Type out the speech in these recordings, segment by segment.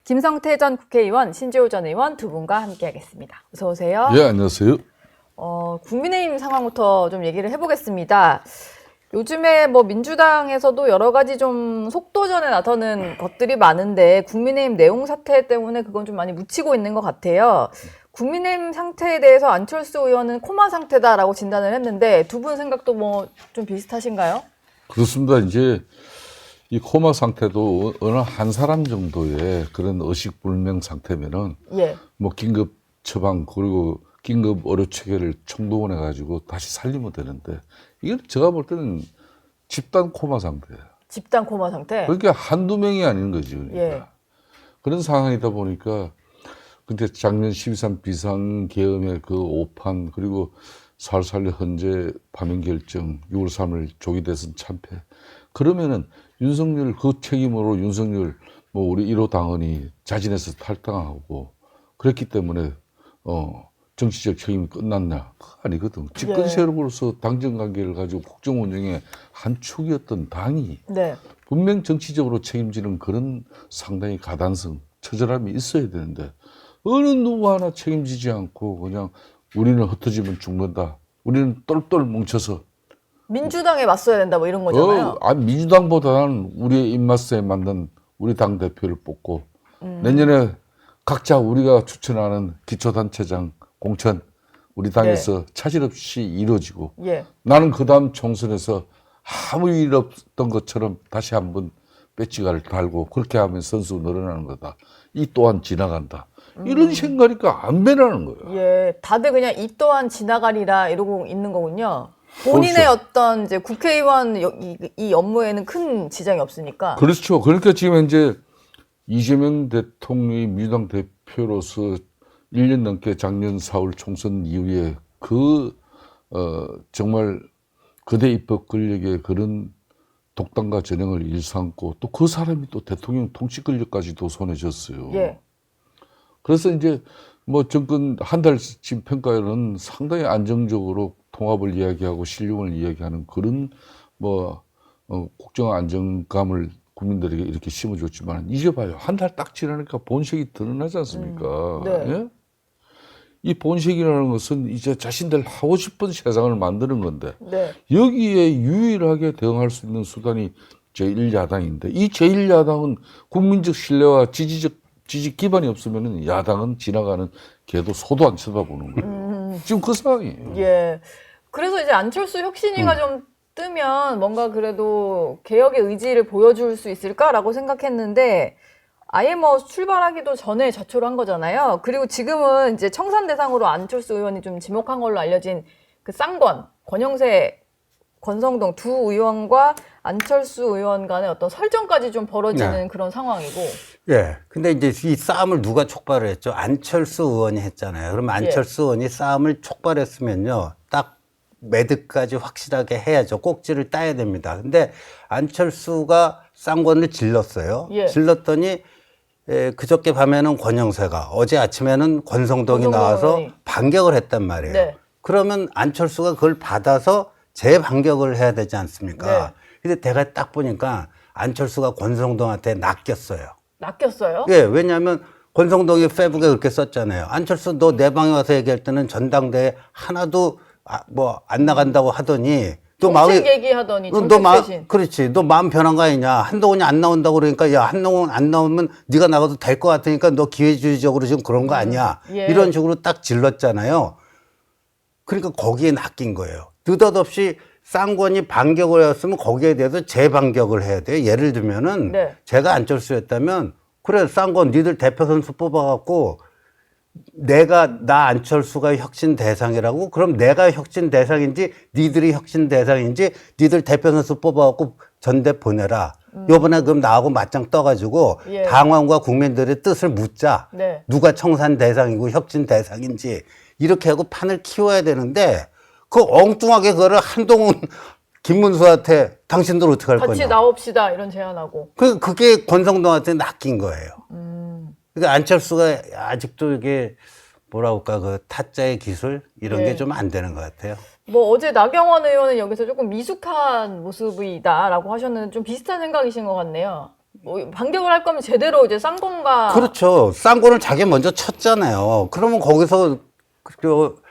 김성태 전 국회의원, 신재호 전 의원 두 분과 함께하겠습니다. 어서 오세요. 예, 안녕하세요. 국민의힘 상황부터 좀 얘기를 해보겠습니다. 요즘에 뭐 민주당에서도 여러 가지 좀 속도전에 나서는 것들이 많은데 국민의힘 내용 사태 때문에 그건 좀 많이 묻히고 있는 것 같아요. 국민의힘 상태에 대해서 안철수 의원은 코마 상태다라고 진단을 했는데 두 분 생각도 뭐 좀 비슷하신가요? 그렇습니다. 이제 이 코마 상태도 어느 한 사람 정도의 그런 의식불명 상태면은 예. 뭐 긴급 처방 그리고 긴급 의료 체계를 총동원해 가지고 다시 살리면 되는데 이건 제가 볼 때는 집단 코마 상태예요. 집단 코마 상태? 그러니까 한두 명이 아닌 거죠. 그러니까. 예. 그런 상황이다 보니까 근데 작년 12.3 비상계엄의 그 오판 그리고 4.18 헌재 파면 결정 6월 3일 조기 대선 참패 그러면은 윤석열 그 책임으로 윤석열 뭐 우리 1호 당원이 자진해서 탈당하고 그랬기 때문에 정치적 책임이 끝났냐? 그거 아니거든. 집권 세력으로서 당정 관계를 가지고 국정 운영의 한 축이었던 당이 네. 분명 정치적으로 책임지는 그런 상당히 가단성, 처절함이 있어야 되는데 어느 누구 하나 책임지지 않고 그냥 우리는 흩어지면 죽는다. 우리는 똘똘 뭉쳐서 민주당에 맞서야 된다 뭐 이런 거잖아요. 민주당보다는 우리의 입맛에 맞는 우리 당 대표를 뽑고 내년에 각자 우리가 추천하는 기초단체장 공천 우리 당에서 차질 없이 이루어지고 예. 나는 그 다음 총선에서 아무 일 없던 것처럼 다시 한번 배지가를 달고 그렇게 하면 선수 늘어나는 거다. 이 또한 지나간다. 이런 생각이니까 안 변하는 거예요. 예, 다들 그냥 이 또한 지나가리라 이러고 있는 거군요. 본인의 그렇죠. 어떤 이제 국회의원 이 업무에는 큰 지장이 없으니까. 그렇죠. 그러니까 지금 현재 이재명 대통령이 민주당 대표로서 1년 넘게 작년 4월 총선 이후에 정말 거대 입법 권력의 그런 독단과 전형을 일삼고 또 그 사람이 또 대통령 통치 권력까지도 손에 쥐었어요. 예. 그래서 이제 뭐 정권 한 달쯤 평가에는 상당히 안정적으로 통합을 이야기하고 실용을 이야기하는 그런 국정 안정감을 국민들에게 이렇게 심어줬지만 이제 봐요. 한 달 딱 지나니까 본색이 드러나지 않습니까? 네. 예? 이 본색이라는 것은 이제 자신들 하고 싶은 세상을 만드는 건데 네. 여기에 유일하게 대응할 수 있는 수단이 제1야당인데 이 제1야당은 국민적 신뢰와 지지 기반이 없으면 야당은 지나가는 개도 소도 안 쳐다보는 거예요. 지금 그 상황이에요. 예. 그래서 이제 안철수 혁신위가 좀 뜨면 뭔가 그래도 개혁의 의지를 보여줄 수 있을까라고 생각했는데 아예 뭐 출발하기도 전에 자초를 한 거잖아요. 그리고 지금은 이제 청산 대상으로 안철수 의원이 좀 지목한 걸로 알려진 그 쌍권, 권영세, 권성동 두 의원과 안철수 의원 간의 어떤 설전까지 좀 벌어지는 그런 상황이고. 예. 근데 이제 이 싸움을 누가 촉발을 했죠? 안철수 의원이 했잖아요. 그럼 안철수 의원이 싸움을 촉발했으면요. 딱 매듭까지 확실하게 해야죠. 꼭지를 따야 됩니다. 근데 안철수가 쌍권을 질렀어요. 예. 질렀더니 그저께 밤에는 권영세가 어제 아침에는 권성동이 나와서 의원이. 반격을 했단 말이에요. 네. 그러면 안철수가 그걸 받아서 재반격을 해야 되지 않습니까? 네. 근데 제가 딱 보니까 안철수가 권성동한테 낚였어요. 낚였어요? 예, 왜냐하면 권성동이 페북에 그렇게 썼잖아요. 안철수 너 내 방에 와서 얘기할 때는 전당대회 하나도 안 나간다고 하더니 또 정책 얘기하더니 정책 대신. 그렇지. 너 마음 변한 거 아니냐. 한동훈이 안 나온다고 그러니까 야 한동훈 안 나오면 네가 나가도 될 것 같으니까 너 기회주의적으로 지금 그런 거 아니야. 예. 이런 식으로 딱 질렀잖아요. 그러니까 거기에 낚인 거예요. 느닷없이 쌍권이 반격을 했으면 거기에 대해서 재반격을 해야 돼요. 예를 들면은 제가 안철수였다면 그래 쌍권 니들 대표 선수 뽑아갖고 나 안철수가 혁신 대상이라고 그럼 내가 혁신 대상인지 니들이 혁신 대상인지 니들 대표 선수 뽑아갖고 전대 보내라. 요번에 그럼 나하고 맞짱 떠가지고 당원과 국민들의 뜻을 묻자. 누가 청산 대상이고 혁신 대상인지 이렇게 하고 판을 키워야 되는데 그 엉뚱하게 그거를 한동훈 김문수한테 당신들 어떻게 할 거냐. 같이 나옵시다 이런 제안하고. 그게 권성동한테 낚인 거예요. 그러니까 안철수가 아직도 이게 뭐라 그럴까 그 타짜의 기술 이런 게 좀 안 되는 것 같아요. 뭐 어제 나경원 의원은 여기서 조금 미숙한 모습이다라고 하셨는데 좀 비슷한 생각이신 것 같네요. 뭐 반격을 할 거면 제대로 이제 쌍권과 그렇죠. 쌍권을 자기 먼저 쳤잖아요. 그러면 거기서 그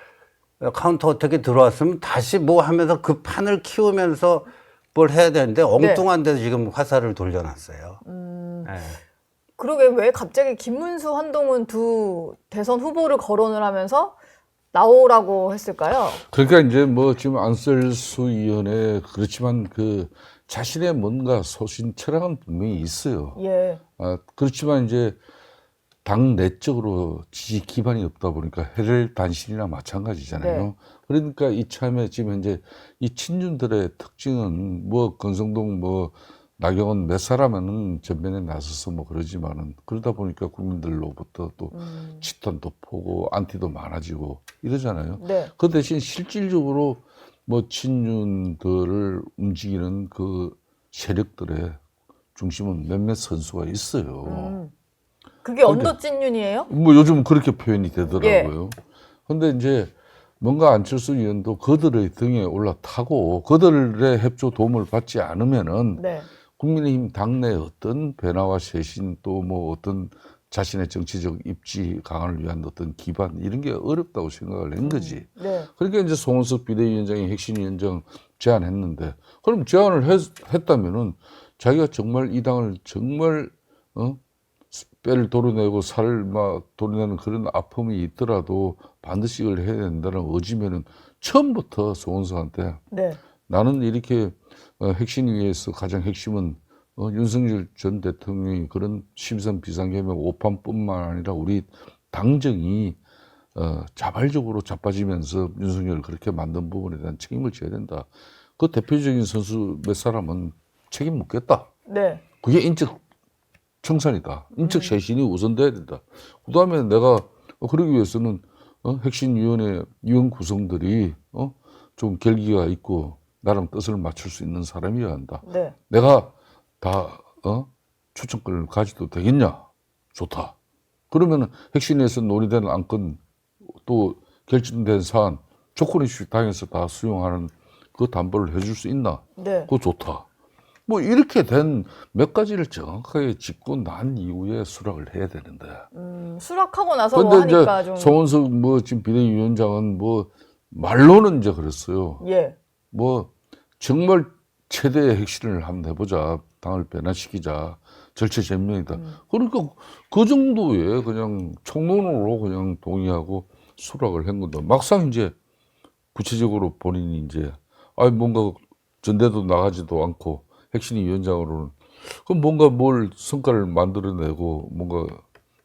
카운터 어떻게 들어왔으면 다시 뭐 하면서 그 판을 키우면서 뭘 해야 되는데 엉뚱한 데서 지금 화살을 돌려놨어요. 네. 그러게 왜 갑자기 김문수, 한동훈 두 대선 후보를 거론을 하면서 나오라고 했을까요? 그러니까 이제 뭐 지금 안철수 의원의 그렇지만 그 자신의 뭔가 소신 철학은 분명히 있어요. 예. 그렇지만 이제 당 내적으로 지지 기반이 없다 보니까 해를 단신이나 마찬가지잖아요. 네. 그러니까 이참에 지금 현재 이 친윤들의 특징은 뭐 권성동 뭐 나경원 몇 사람은 전면에 나서서 뭐 그러지만은 그러다 보니까 국민들로부터 또 집단도 포고 안티도 많아지고 이러잖아요. 네. 그 대신 실질적으로 뭐 친윤들을 움직이는 그 세력들의 중심은 몇몇 선수가 있어요. 그게 언더찐윤이에요? 뭐 요즘 그렇게 표현이 되더라고요. 근데 이제 뭔가 안철수 의원도 그들의 등에 올라타고 그들의 협조 도움을 받지 않으면은 네. 국민의힘 당내 어떤 변화와 쇄신 또 뭐 어떤 자신의 정치적 입지 강화를 위한 어떤 기반 이런 게 어렵다고 생각을 한 거지. 네. 그러니까 이제 송원석 비대위원장이 핵심위원장 제안했는데 그럼 제안을 했다면은 자기가 정말 이 당을 정말 뼈를 도려내고 살을 막 도려내는 그런 아픔이 있더라도 반드시 이걸 해야 된다는 의지면은 처음부터 송원석한테 네. 나는 이렇게 핵심위에서 가장 핵심은 윤석열 전 대통령이 그런 12.3 비상계엄의 오판뿐만 아니라 우리 당정이 자발적으로 자빠지면서 윤석열을 그렇게 만든 부분에 대한 책임을 져야 된다. 그 대표적인 선수 몇 사람은 책임 묻겠다. 네. 그게 인적 청산이다. 인적 쇄신이 우선돼야 된다. 그 다음에 내가 그러기 위해서는 핵심위원회 위원 구성들이 좀 결기가 있고 나랑 뜻을 맞출 수 있는 사람이어야 한다. 네. 내가 다 추천권을 가지도 되겠냐? 좋다. 그러면 핵심에서 논의된 안건 또 결정된 사안 조건이식 당에서 다 수용하는 그 담보를 해줄 수 있나? 네. 그거 좋다. 뭐 이렇게 된 몇 가지를 정확하게 짚고 난 이후에 수락을 해야 되는데. 수락하고 나서 뭐 근데 하니까 이제 좀 송원석 뭐 지금 비대위원장은 뭐 말로는 이제 그랬어요. 예. 뭐 정말 최대의 핵심을 한번 해보자. 당을 변화시키자. 절체절명이다. 그러니까 그 정도의 그냥 총론으로 그냥 동의하고 수락을 한 건데 막상 이제 구체적으로 본인이 이제 뭔가 전대도 나가지도 않고 핵심 위원장으로는 그럼 뭔가 뭘 성과를 만들어내고 뭔가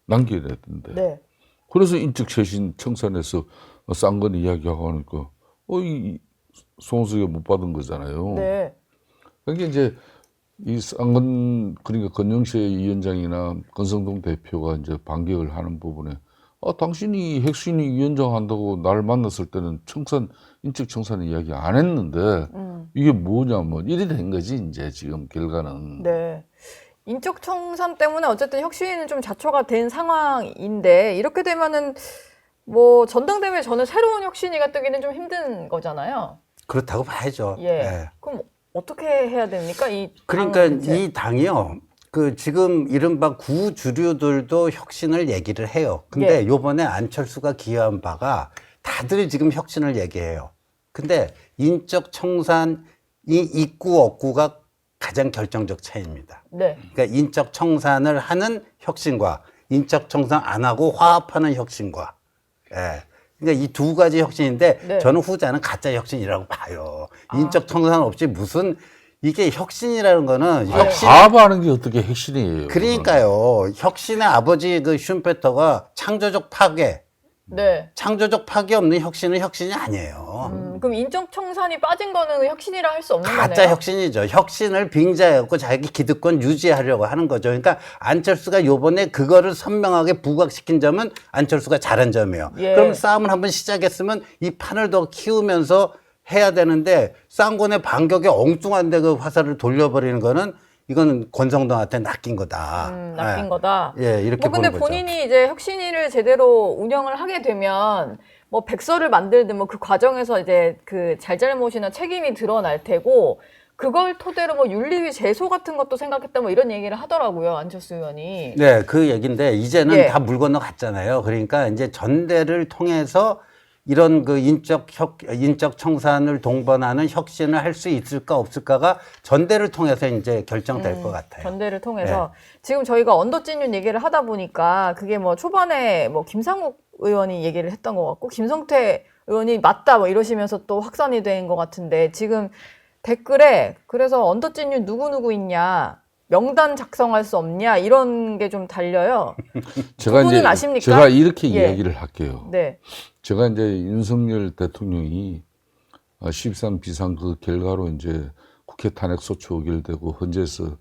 남겨야 되는데. 네. 그래서 인적 쇄신 청산에서 쌍건 이야기하고 하니까 이 송원석이 못 받은 거잖아요. 네. 그러니까 이제 이 쌍건 그러니까 권영세 위원장이나 권성동 대표가 이제 반격을 하는 부분에 당신이 핵심위 위원장 한다고 나를 만났을 때는 인적 청산 이야기 안 했는데 이게 뭐냐 뭐 이래 된 거지 이제 지금 결과는. 네. 인적 청산 때문에 어쨌든 혁신위는 좀 자초가 된 상황인데 이렇게 되면은 뭐 전당대회 전에 새로운 혁신위가 뜨기는 좀 힘든 거잖아요. 그렇다고 봐야죠. 예. 네. 그럼 어떻게 해야 됩니까? 그러니까 이 당이요. 그 지금 이른바 구주류들도 혁신을 얘기를 해요. 근데 요번에 안철수가 기여한 바가 다들 지금 혁신을 얘기해요. 근데 인적 청산이 있고 없고가 가장 결정적 차이입니다. 네. 그러니까 인적 청산을 하는 혁신과 인적 청산 안 하고 화합하는 혁신과. 예. 그러니까 이 두 가지 혁신인데 네. 저는 후자는 가짜 혁신이라고 봐요. 인적 청산 없이 무슨 이게 혁신이라는 거는 화합하는 게 어떻게 핵심이에요? 그러니까요. 혁신의 아버지 그 슌페터가 창조적 파괴. 네. 창조적 파괴 없는 혁신은 혁신이 아니에요. 그럼 인적 청산이 빠진 거는 혁신이라 할 수 없는 가짜 거네요. 혁신이죠. 혁신을 빙자해갖고 자기 기득권 유지하려고 하는 거죠. 그러니까 안철수가 요번에 그거를 선명하게 부각시킨 점은 안철수가 잘한 점이에요. 예. 그럼 싸움을 한번 시작했으면 이 판을 더 키우면서 해야 되는데 쌍권의 반격에 엉뚱한 데 그 화살을 돌려버리는 거는 이거는 권성동한테 낚인 거다. 낚인 거다. 예, 이렇게 뭐 근데 보는 거죠. 본인이 이제 혁신위를 제대로 운영을 하게 되면 뭐 백서를 만들든 뭐 그 과정에서 이제 그 잘잘못이나 책임이 드러날 테고 그걸 토대로 뭐 윤리위 제소 같은 것도 생각했다 뭐 이런 얘기를 하더라고요. 안철수 의원이. 네, 그 얘기인데 이제는 예. 다 물 건너갔잖아요. 그러니까 이제 전대를 통해서 이런 그 인적 청산을 동반하는 혁신을 할 수 있을까 없을까가 전대를 통해서 이제 결정될 것 같아요. 전대를 통해서 지금 저희가 언더찐윤 얘기를 하다 보니까 그게 뭐 초반에 뭐 김상욱 의원이 얘기를 했던 것 같고 김성태 의원이 맞다 뭐 이러시면서 또 확산이 된 것 같은데 지금 댓글에 그래서 언더찐윤 누구누구 있냐 명단 작성할 수 없냐 이런 게 좀 달려요. 제가 그분은 이제 아십니까? 제가 이렇게 예. 이야기를 할게요. 네. 제가 이제 윤석열 대통령이 13 비상 그 결과로 이제 국회 탄핵 소추 의결되고 헌재에서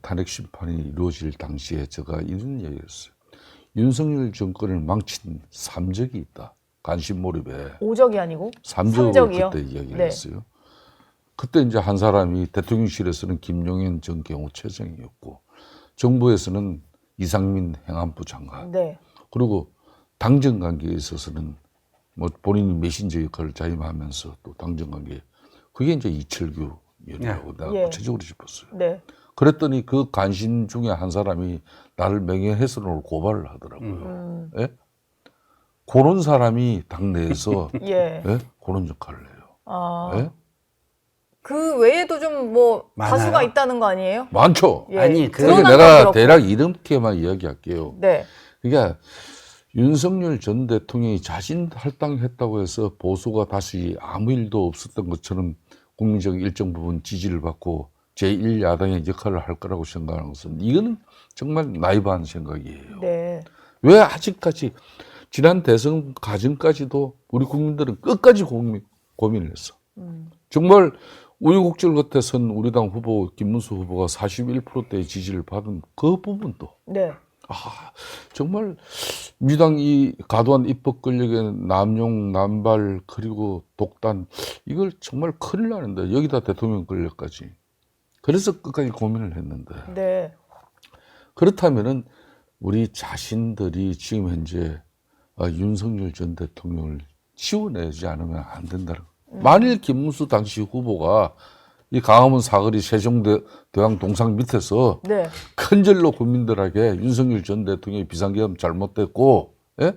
탄핵 심판이 이루어질 당시에 제가 이런 얘기를 했어요. 윤석열 정권을 망친 삼적이 있다. 관심 몰입에. 오적이 아니고 삼적을 삼적이요? 그때 이야기를 네. 했어요. 그때 이제 한 사람이 대통령실에서는 김용현 전 경호처장이었고 정부에서는 이상민 행안부 장관. 네. 그리고 당정 관계에 있어서는 뭐 본인이 메신저 역할을 자임하면서 또 당정 관계 그게 이제 이철규 의원이라고 내가 예. 구체적으로 짚었어요. 네. 그랬더니 그 간신 중에 한 사람이 나를 명예훼손으로 고발을 하더라고요. 예? 그런 사람이 당내에서 예. 예? 그런 역할을 해요. 아. 예? 그 외에도 좀 뭐 많아요? 다수가 있다는 거 아니에요? 많죠. 예. 아니, 그- 그러니까 드러난 건 내가 그렇고. 대략 이렇게만 이야기할게요. 네. 그러니까 윤석열 전 대통령이 자신 할당했다고 해서 보수가 다시 아무 일도 없었던 것처럼 국민적 일정 부분 지지를 받고 제1야당의 역할을 할 거라고 생각하는 것은 이거는 정말 나이브한 생각이에요. 네. 왜 아직까지 지난 대선 과정까지도 우리 국민들은 끝까지 고민을 했어. 정말 우여곡절 끝에 선 우리 당 후보 김문수 후보가 41%대의 지지를 받은 그 부분도 네. 정말 민주당 이 과도한 입법 권력의 남용, 남발 그리고 독단 이걸 정말 큰일 나는데 여기다 대통령 권력까지 그래서 끝까지 고민을 했는데 네. 그렇다면은 우리 자신들이 지금 현재 윤석열 전 대통령을 지원하지 않으면 안 된다는 거예요. 만일 김문수 당시 후보가 이 강화문 사거리 세종대왕 동상 밑에서 네. 큰 절로 국민들에게 윤석열 전 대통령의 비상계엄 잘못됐고, 예?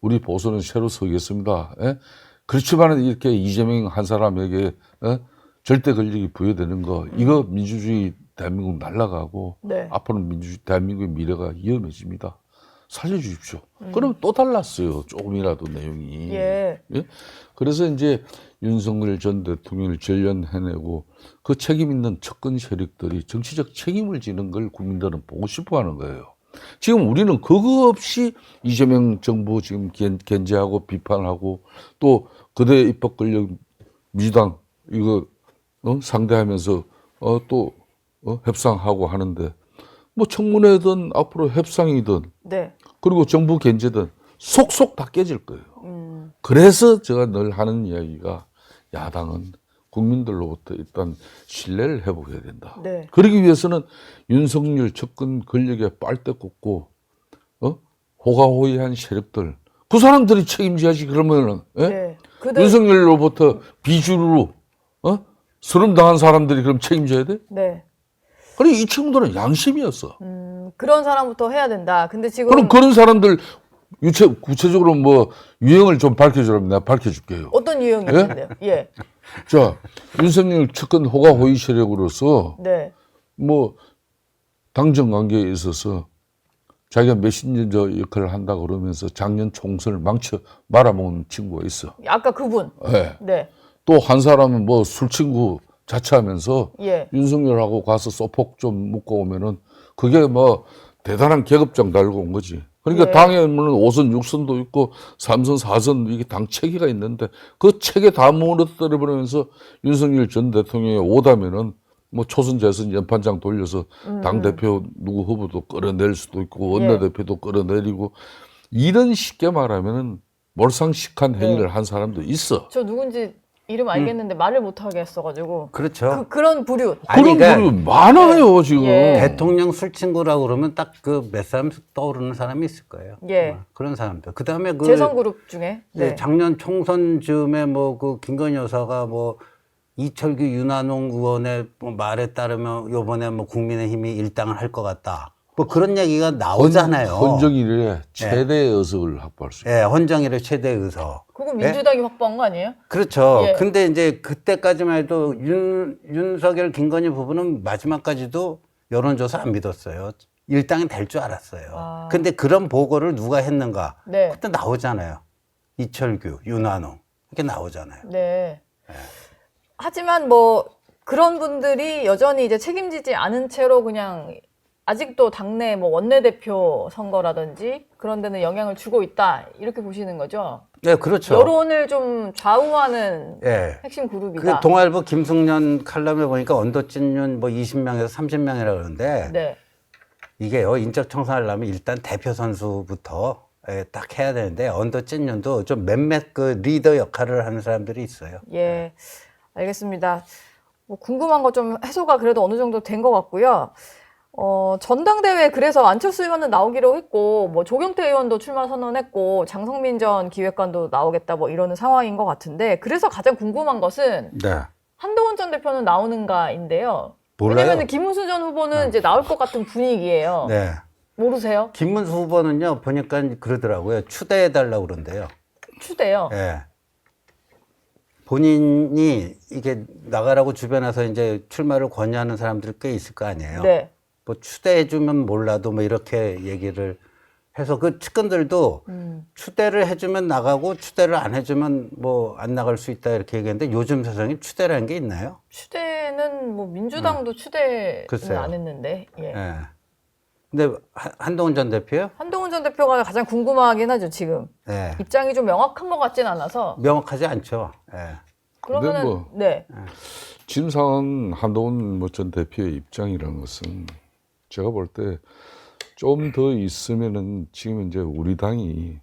우리 보수는 새로 서겠습니다. 예? 그렇지만 이렇게 이재명 한 사람에게 절대 권력이 부여되는 거, 이거 민주주의 대한민국 날아가고 네. 앞으로는 민주주의 대한민국의 미래가 위험해집니다. 살려주십시오. 그럼 또 달랐어요. 조금이라도 내용이. 예. 예? 그래서 이제 윤석열 전 대통령을 전련해내고 그 책임 있는 접근 세력들이 정치적 책임을 지는 걸 국민들은 보고 싶어 하는 거예요. 지금 우리는 그거 없이 이재명 정부 지금 견제하고 비판하고 또 그대 입법 권력 민주당 이거 상대하면서 또 협상하고 하는데 뭐 청문회든 앞으로 협상이든 네. 그리고 정부 견제든 속속 다 깨질 거예요. 그래서 제가 늘 하는 이야기가 야당은 국민들로부터 일단 신뢰를 회복해야 된다. 네. 그러기 위해서는 윤석열 접근 권력에 빨대 꽂고 호가호위한 세력들 그 사람들이 책임져야지. 그러면은 예? 네. 그들 윤석열로부터 비주류로 수름 당한 사람들이 그럼 책임져야 돼? 네. 그래 이 친구들은 양심이었어. 그런 사람부터 해야 된다. 근데 지금 그럼 그런 사람들 구체적으로 뭐 유형을 좀 밝혀주라면 내가 밝혀줄게요. 어떤 유형이 예? 있는데요? 예. 자, 윤석열 측근 호가호위 세력으로서 네. 뭐 당정 관계에 있어서 자기가 메신저 역할을 한다 그러면서 작년 총선을 망쳐 말아먹은 친구가 있어. 아까 그분. 네. 네. 또 한 사람은 뭐 술친구 자처하면서 예. 윤석열하고 가서 소폭 좀 묻고 오면은 그게 뭐 대단한 계급장 달고 온 거지. 그러니까 예. 당에는 5선, 6선도 있고 3선, 4선 이게 당 체계가 있는데 그 체계 다 무너뜨려 버리면서 윤석열 전 대통령이 오다면은 뭐 초선, 재선, 연판장 돌려서 당대표 누구 후보도 끌어낼 수도 있고 원내대표도 끌어내리고 이런 쉽게 말하면은 몰상식한 행위를 한 사람도 있어. 저 누군지 이름 알겠는데 말을 못 하겠어가지고. 그렇죠. 그런 부류. 아니, 그런 그러니까 분이 많아요 지금. 예. 대통령 술친구라고 그러면 딱 그 몇 사람 떠오르는 사람이 있을 거예요. 예. 그런 사람들. 그 다음에 그 재선 그룹 중에. 네, 네. 작년 총선 즈음에 뭐 그 김건희 여사가 뭐 이철규 윤한홍 의원의 뭐 말에 따르면 요번에 뭐 국민의힘이 일당을 할 것 같다. 뭐 그런 얘기가 나오잖아요. 헌정일에 최대 의석을 확보할 수 있다. 예, 헌정일의 최대 의석. 그거 민주당이 확보한 거 아니에요? 그렇죠. 예. 근데 이제 그때까지만 해도 윤석열, 김건희 부부는 마지막까지도 여론조사 안 믿었어요. 일당이 될 줄 알았어요. 아. 근데 그런 보고를 누가 했는가? 네. 그때 나오잖아요. 이철규, 윤한홍. 이렇게 나오잖아요. 네. 하지만 뭐 그런 분들이 여전히 이제 책임지지 않은 채로 그냥 아직도 당내 뭐 원내대표 선거라든지 그런 데는 영향을 주고 있다. 이렇게 보시는 거죠? 네, 그렇죠. 여론을 좀 좌우하는 예. 핵심 그룹이다. 그 동아일보 김승년 칼럼에 보니까 언더찐윤 뭐 20명에서 30명이라 그러는데 네. 이게요, 인적 청산하려면 일단 대표 선수부터 딱 해야 되는데 언더찐윤도 좀 몇몇 그 리더 역할을 하는 사람들이 있어요. 예. 알겠습니다. 뭐 궁금한 거 좀 해소가 그래도 어느 정도 된 것 같고요. 전당대회 그래서 안철수 의원은 나오기로 했고, 뭐 조경태 의원도 출마 선언했고, 장성민 전 기획관도 나오겠다 뭐 이러는 상황인 것 같은데, 그래서 가장 궁금한 것은 네. 한동훈 전 대표는 나오는가인데요. 몰라요. 왜냐면 김문수 전 후보는 이제 나올 것 같은 분위기예요. 네. 모르세요? 김문수 후보는요, 보니까 그러더라고요. 추대해달라고 그런대요. 추대요. 예. 본인이 이게 나가라고 주변에서 이제 출마를 권유하는 사람들이 꽤 있을 거 아니에요. 네. 뭐 추대해주면 몰라도 뭐 이렇게 얘기를 해서 그 측근들도 추대를 해주면 나가고 추대를 안 해주면 뭐 안 나갈 수 있다 이렇게 얘기했는데 요즘 세상에 추대라는 게 있나요? 추대는 뭐 민주당도 추대는 글쎄요. 안 했는데. 예. 예. 근데 한동훈 전 대표요? 한동훈 전 대표가 가장 궁금하긴 하죠, 지금. 예. 입장이 좀 명확한 것 같진 않아서. 명확하지 않죠. 예. 그러면은, 뭐 네. 지금 상황 한동훈 전 대표의 입장이라는 것은 제가 볼 때 좀 더 있으면은 지금 이제 우리 당이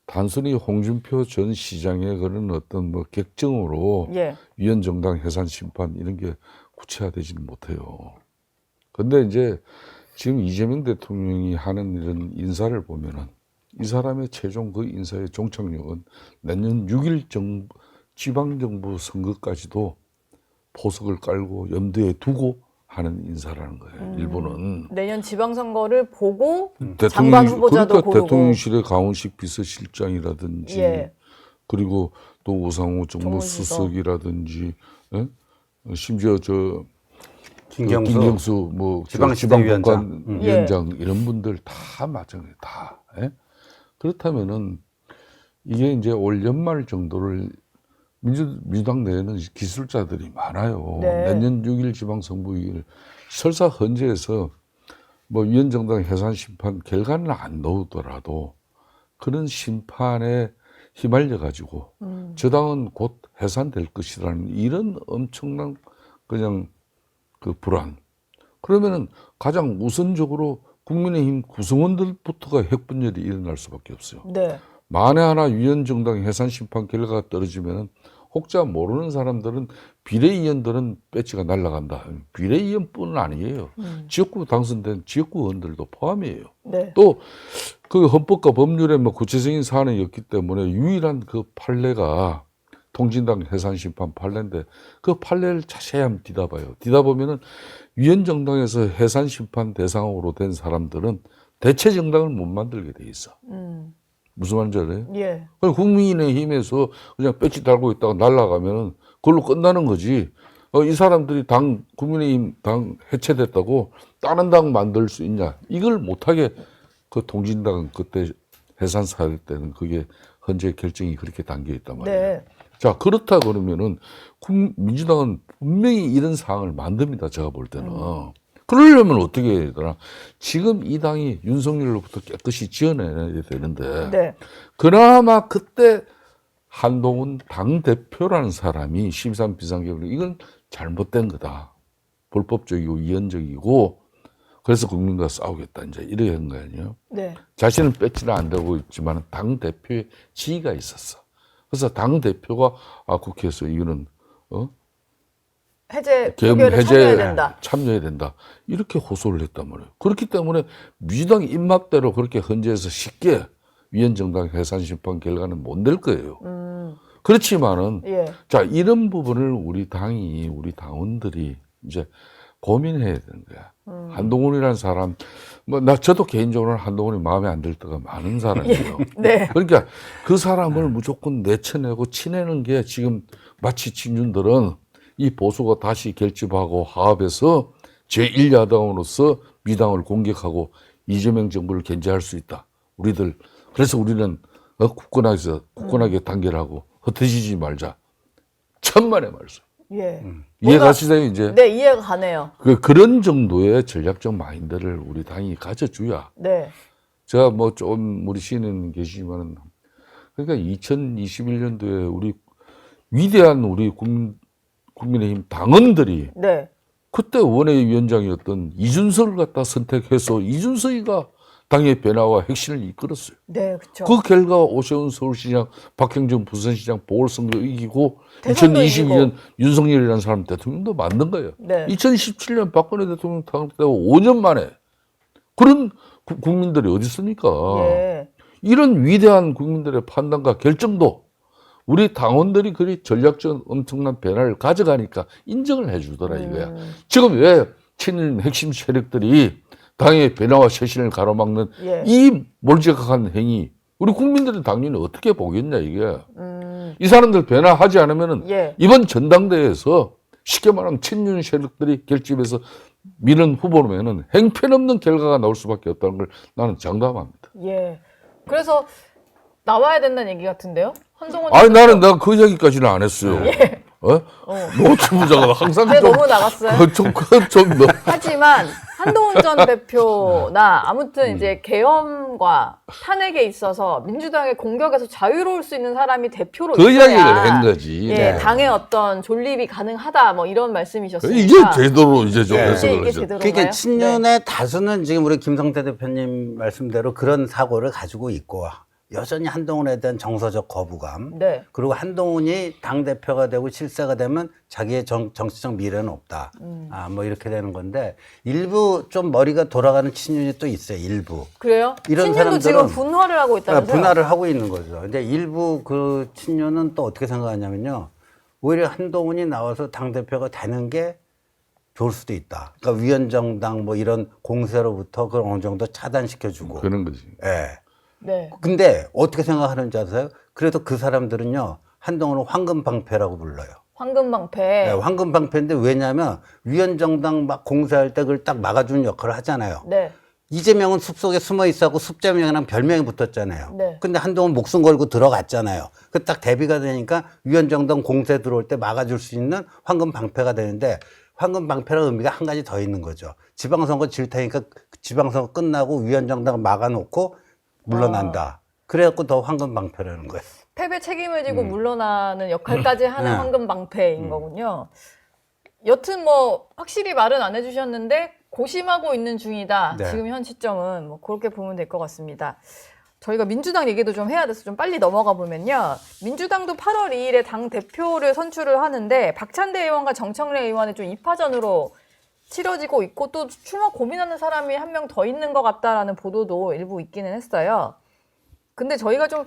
단순히 홍준표 전 시장의 그런 어떤 뭐 객정으로 예. 위헌정당 해산 심판 이런 게 구체화되지는 못해요. 근데 이제 지금 이재명 대통령이 하는 이런 인사를 보면은 이 사람의 최종 그 인사의 종착역은 내년 6일 지방정부 선거까지도 포석을 깔고 염두에 두고 하는 인사라는 거예요. 일본은. 내년 지방선거를 보고 장관 후보자도 그러니까 고르고. 대통령실의 강훈식 비서실장이라든지 예. 그리고 또 우상호 정무수석이라든지 예? 심지어 저 김경수 뭐 지방법관 위원장 이런 분들 다 마찬가지 다. 예? 그렇다면은 이게 이제 올 연말 정도를 민주당 내에는 기술자들이 많아요. 네. 내년 6일 지방선거일 설사 헌재에서 뭐 위헌정당 해산 심판 결과는 안 나오더라도 그런 심판에 휘말려 가지고 저 당은 곧 해산될 것이라는 이런 엄청난 그냥 그 불안. 그러면은 가장 우선적으로 국민의힘 구성원들부터가 핵분열이 일어날 수밖에 없어요. 네. 만에 하나 위헌정당 해산 심판 결과가 떨어지면은 혹자 모르는 사람들은 비례의원들은 배지가 날아간다. 비례의원뿐은 아니에요. 지역구 당선된 지역구 의원들도 포함이에요. 네. 또 그 헌법과 법률에 뭐 구체적인 사안이 없기 때문에 유일한 그 판례가 통진당 해산 심판 판례인데 그 판례를 자세히 한번 뒤다봐요. 뒤다보면은 위헌정당에서 해산 심판 대상으로 된 사람들은 대체 정당을 못 만들게 돼 있어. 무슨 말인지 알아요? 예. 국민의힘에서 그냥 배지 달고 있다가 날아가면은 그걸로 끝나는 거지. 이 사람들이 국민의힘 당 해체됐다고 다른 당 만들 수 있냐? 이걸 못하게 그 통진당 그때 해산 사회 때는 그게 헌재 결정이 그렇게 담겨 있단 말이에요. 네. 자, 그렇다 그러면은 민주당은 분명히 이런 상황을 만듭니다. 제가 볼 때는. 그러려면 어떻게 해야 되나? 지금 이 당이 윤석열로부터 깨끗이 지어내야 되는데, 네. 그나마 그때 한동훈 당대표라는 사람이 13 비상계획, 이건 잘못된 거다. 불법적이고 위헌적이고, 그래서 국민과 싸우겠다. 이제 이렇게 한 거 아니에요? 네. 자신은 뺏지는 안 되고 있지만 당대표의 지위가 있었어. 그래서 당대표가 국회에서 이거는, 해제, 계엄 해제에 해제에 된다. 참여해야 된다. 이렇게 호소를 했단 말이에요. 그렇기 때문에 민주당 입맛대로 그렇게 헌재에서 쉽게 위헌정당 해산 심판 결과는 못 낼 거예요. 그렇지만은 예. 자, 이런 부분을 우리 당이, 우리 당원들이 이제 고민해야 되는 거야. 한동훈이라는 사람, 저도 개인적으로는 한동훈이 마음에 안 들 때가 많은 사람이에요. 네. 그러니까 그 사람을 무조건 내쳐내고 치내는 게 지금 마치 친윤들은 이 보수가 다시 결집하고 화합해서 제1야당으로서 미당을 공격하고 이재명 정부를 견제할 수 있다. 그래서 우리는 굳건하게 단결하고 흩어지지 말자. 천만의 말씀. 예. 이해가시세요, 이제? 네, 이해가 가네요. 그런 정도의 전략적 마인드를 우리 당이 가져줘야. 네. 제가 좀 우리 시인은 계시지만은, 그러니까 2021년도에 우리 위대한 우리 국민의힘 당원들이 네. 그때 원외위원장이었던 이준석을 갖다 선택해서 이준석이가 당의 변화와 혁신을 이끌었어요. 네, 그렇죠. 그 결과 오세훈 서울시장, 박형정 부산시장 보궐선거 이기고 대선도 2022년 이기고. 윤석열이라는 사람 대통령도 만든 거예요. 네. 2017년 박근혜 대통령 당대고 5년 만에 그런 국민들이 어디 있습니까? 예. 이런 위대한 국민들의 판단과 결정도 우리 당원들이 그리 전략적 엄청난 변화를 가져가니까 인정을 해주더라 이거야. 지금 왜 친일 핵심 세력들이 당의 변화와 쇄신을 가로막는 예. 이 몰지각한 행위, 우리 국민들은 당연히 어떻게 보겠냐 이게. 이 사람들 변화하지 않으면은 예. 이번 전당대회에서 쉽게 말하면 친윤 세력들이 결집해서 미는 후보로면은 행편없는 결과가 나올 수밖에 없다는 걸 나는 장담합니다. 예. 그래서 나와야 된다는 얘기 같은데요? 한동훈 아니 대표. 나는 그 이야기까지는 안 했어요. 예. 노트부자가 항상 네, 너무 나갔어요. 좀 하지만 한동훈 전 대표나 아무튼 이제 계엄과 탄핵에 있어서 민주당의 공격에서 자유로울 수 있는 사람이 대표로 그 있어야 이야기를 한 거지. 예, 네. 당의 어떤 존립이 가능하다 뭐 이런 말씀이셨으니까 이게 제대로 이제 좀 네. 해서 이게 그러죠. 제대로인가요? 그러니까 친윤의 다수는 지금 우리 김성태 대표님 말씀대로 그런 사고를 가지고 있고 여전히 한동훈에 대한 정서적 거부감. 네. 그리고 한동훈이 당대표가 되고 실세가 되면 자기의 정치적 미래는 없다. 뭐 이렇게 되는 건데 일부 좀 머리가 돌아가는 친윤이 또 있어요. 일부. 그래요? 이런 친윤도 지금 사람들은 분화를 하고 있다면서요? 분할을 하고 있는 거죠. 근데 일부 그 친윤은 또 어떻게 생각하냐면요. 오히려 한동훈이 나와서 당대표가 되는 게 좋을 수도 있다. 그러니까 위원정당 뭐 이런 공세로부터 그걸 어느 정도 차단시켜주고. 그런 거지. 예. 네. 근데 어떻게 생각하는지 아세요? 그래도 그 사람들은요. 한동훈을 황금방패라고 불러요. 황금방패. 네, 황금방패인데 왜냐하면 위원정당 막 공세할 때 그걸 딱 막아주는 역할을 하잖아요. 네. 이재명은 숲속에 숨어 있었고 숲재명이랑 별명이 붙었잖아요. 네. 근데 한동훈 목숨 걸고 들어갔잖아요. 그 딱 대비가 되니까 위원정당 공세 들어올 때 막아줄 수 있는 황금방패가 되는데 황금방패라는 의미가 한 가지 더 있는 거죠. 지방선거 질 테니까 지방선거 끝나고 위원정당 막아놓고 물러난다. 그래갖고 더 황금방패라는 거예요. 패배 책임을 지고 물러나는 역할까지 하는 황금방패인 거군요. 여튼 뭐 확실히 말은 안 해주셨는데 고심하고 있는 중이다. 네. 지금 현 시점은 뭐 그렇게 보면 될 것 같습니다. 저희가 민주당 얘기도 좀 해야 돼서 좀 빨리 넘어가 보면요. 민주당도 8월 2일에 당 대표를 선출을 하는데 박찬대 의원과 정청래 의원의 좀 2파전으로 치러지고 있고 또 출마 고민하는 사람이 한 명 더 있는 것 같다라는 보도도 일부 있기는 했어요. 근데 저희가 좀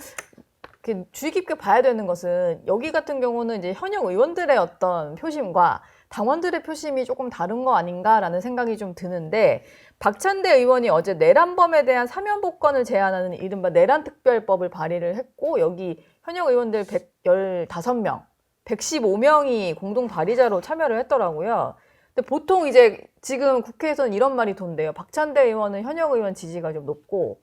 이렇게 주의 깊게 봐야 되는 것은 여기 같은 경우는 이제 현역 의원들의 어떤 표심과 당원들의 표심이 조금 다른 거 아닌가라는 생각이 좀 드는데 박찬대 의원이 어제 내란범에 대한 사면 복권을 제한하는 이른바 내란특별법을 발의를 했고 여기 현역 의원들 115명, 115명이 공동 발의자로 참여를 했더라고요. 근데 보통 이제 지금 국회에서는 이런 말이 돈대요. 박찬대 의원은 현역 의원 지지가 좀 높고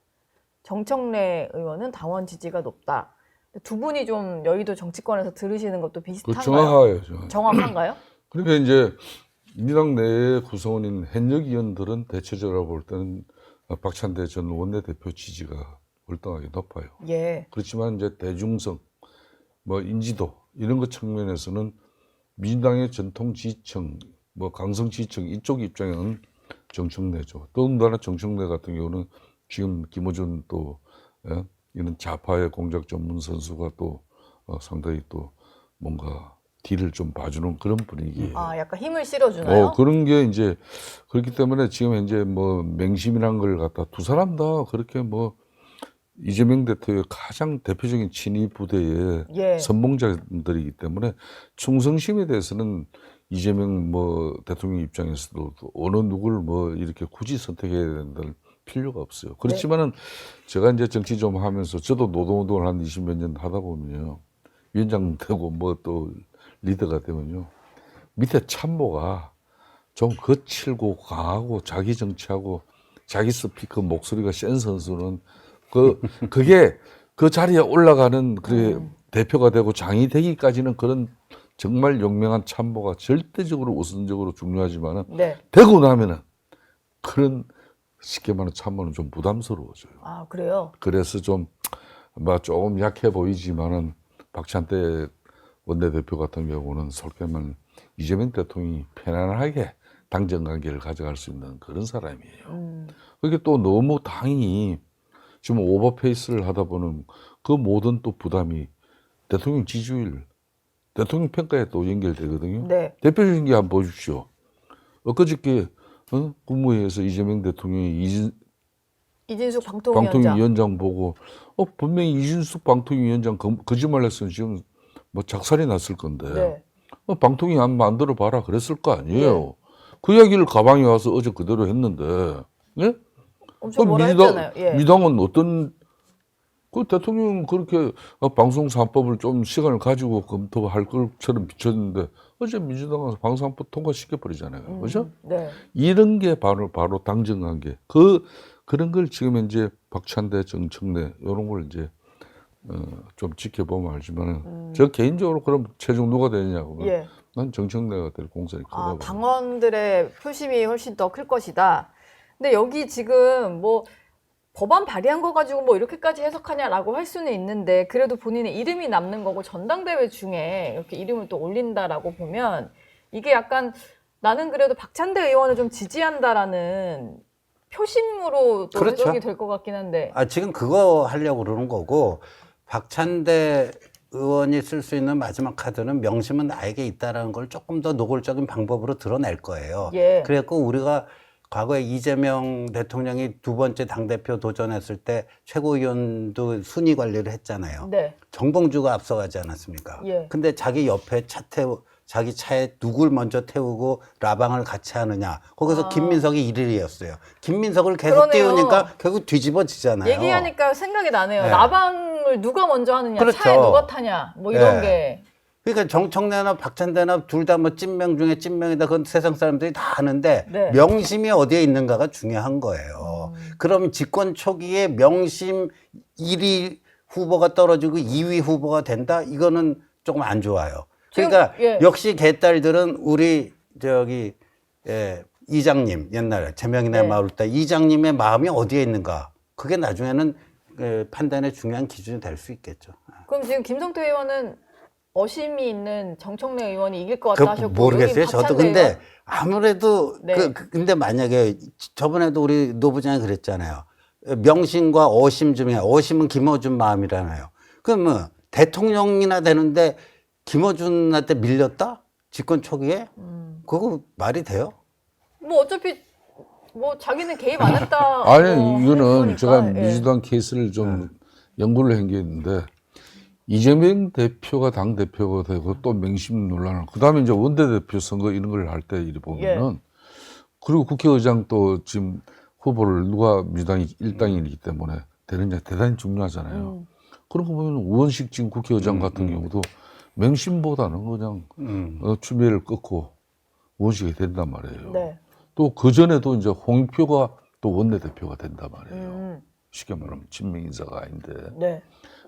정청래 의원은 당원 지지가 높다. 두 분이 좀 여의도 정치권에서 들으시는 것도 비슷한가요? 정확하죠. 정확한가요? 그러니까 이제 민주당 내의 구성원인 현역 의원들은 대체적으로 볼 때는 박찬대 전 원내대표 지지가 월등하게 높아요. 예. 그렇지만 이제 대중성, 뭐 인지도 이런 것 측면에서는 민주당의 전통 지지층, 뭐 강성 지지층 이쪽 입장에는 정청래죠. 더군다나 정청래 같은 경우는 지금 김어준 또 이런 좌파의 공작 전문 선수가 또 상당히 또 뭔가 뒤를 좀 봐주는 그런 분위기예요. 아, 약간 힘을 실어주나요? 그런 게 이제 그렇기 때문에 지금 현재 뭐 맹심이란 걸 갖다 두 사람 다 그렇게 뭐 이재명 대통령의 가장 대표적인 친위 부대의 예. 선봉자들이기 때문에 충성심에 대해서는 이재명 뭐 대통령 입장에서도 어느 누구를 뭐 이렇게 굳이 선택해야 된다는 필요가 없어요. 그렇지만은 제가 이제 정치 좀 하면서 저도 노동운동을 한 20몇 년 하다 보면요. 위원장 되고 뭐 또 리더가 되면요. 밑에 참모가 좀 거칠고 강하고 자기 정치하고 자기 스피커 목소리가 센 선수는 그게 그 자리에 올라가는 그 대표가 되고 장이 되기까지는 그런 정말 용맹한 참모가 절대적으로 우선적으로 중요하지만은 네. 되고 나면은 그런 쉽게 말하는 참모는 좀 부담스러워져요. 아, 그래요? 그래서 좀 조금 약해 보이지만은 박찬대 원내대표 같은 경우는 솔직히 말하면 이재명 대통령이 편안하게 당정 관계를 가져갈 수 있는 그런 사람이에요. 그게 또 너무 당이 지금 오버페이스를 하다 보는 그 모든 또 부담이 대통령 지지율, 대통령 평가에 또 연결되거든요. 네. 대표적인 게 한번 보십시오. 엊그저께 국무회의에서 이재명 대통령이 이진숙 방통위원장. 방통위원장 보고 분명히 이진숙 방통위원장 거짓말 했으면 지금 뭐 작살이 났을 건데 네. 방통위 안 만들어 봐라 그랬을 거 아니에요. 네. 그 이야기를 가방에 와서 어제 그대로 했는데 예? 엄청 뭐라 했잖아요. 예. 민주당은 어떤 그 대통령 그렇게 방송 3법을 좀 시간을 가지고 검토할 것처럼 비쳤는데 어제 민주당은 방송 3법 통과시켜 버리잖아요. 그죠? 네. 이런 게 바로 당정관 계. 그런 걸 지금 이제 박찬대, 정청래 이런 걸 이제 좀 지켜보면 알지만은 저 개인적으로 그럼 최종 누가 되느냐고. 예. 난 정청래가 될 공산이 크다고. 아, 당원들의 표심이 훨씬 더 클 것이다. 근데 여기 지금 뭐 법안 발의한 거 가지고 뭐 이렇게까지 해석하냐라고 할 수는 있는데 그래도 본인의 이름이 남는 거고 전당대회 중에 이렇게 이름을 또 올린다라고 보면 이게 약간 나는 그래도 박찬대 의원을 좀 지지한다라는 표심으로 또 그렇죠. 해석이 될 것 같긴 한데. 지금 그거 하려고 그러는 거고 박찬대 의원이 쓸 수 있는 마지막 카드는 명심은 나에게 있다라는 걸 조금 더 노골적인 방법으로 드러낼 거예요. 예. 그래갖고 우리가 과거에 이재명 대통령이 두 번째 당대표 도전했을 때 최고위원도 순위 관리를 했잖아요. 네. 정봉주가 앞서가지 않았습니까? 예. 근데 자기 옆에 자기 차에 누굴 먼저 태우고 라방을 같이 하느냐. 거기서 김민석이 1위였어요. 김민석을 계속 그러네요. 띄우니까 결국 뒤집어지잖아요. 얘기하니까 생각이 나네요. 네. 라방을 누가 먼저 하느냐, 그렇죠. 차에 누가 타냐, 뭐 이런 네. 게. 그러니까 정청래나 박찬대나 둘 다 뭐 찐명 중에 찐명이다. 그건 세상 사람들이 다 아는데 네. 명심이 어디에 있는가가 중요한 거예요. 그럼 집권 초기에 명심 1위 후보가 떨어지고 2위 후보가 된다? 이거는 조금 안 좋아요. 그러니까 지금, 예. 역시 개딸들은 우리 이장님 옛날에 제명이네 네. 마을 때 이장님의 마음이 어디에 있는가? 그게 나중에는 판단의 중요한 기준이 될 수 있겠죠. 그럼 지금 김성태 의원은 어심이 있는 정청래 의원이 이길 것 같다 하셨고 모르겠어요. 여긴 저도 박찬대 근데 의원? 아무래도 네. 근데 만약에 저번에도 우리 노 부장이 그랬잖아요. 명심과 어심 중에 어심은 김어준 마음이라나요. 그럼 뭐 대통령이나 되는데 김어준한테 밀렸다? 집권 초기에? 그거 말이 돼요? 뭐 어차피 뭐 자기는 개입 안 했다. 아니 뭐 이거는 하는 거니까. 제가 예. 민주당 케이스를 좀 연구를 한 게 있는데 이재명 대표가 당 대표가 되고 또 맹심 논란을 그다음에 이제 원내대표 선거 이런 걸 할 때 이래 보면은 그리고 국회의장 또 지금 후보를 누가 민주당이 1당이기 때문에 되느냐 대단히 중요하잖아요. 그런 거 보면 우원식 지금 국회의장 같은 경우도 맹심보다는 그냥 추미애를 끊고 우원식이 된단 말이에요. 네. 또 그 전에도 이제 홍익표가 또 원내대표가 된단 말이에요. 쉽게 말하면 친명 인사가 아닌데. 네.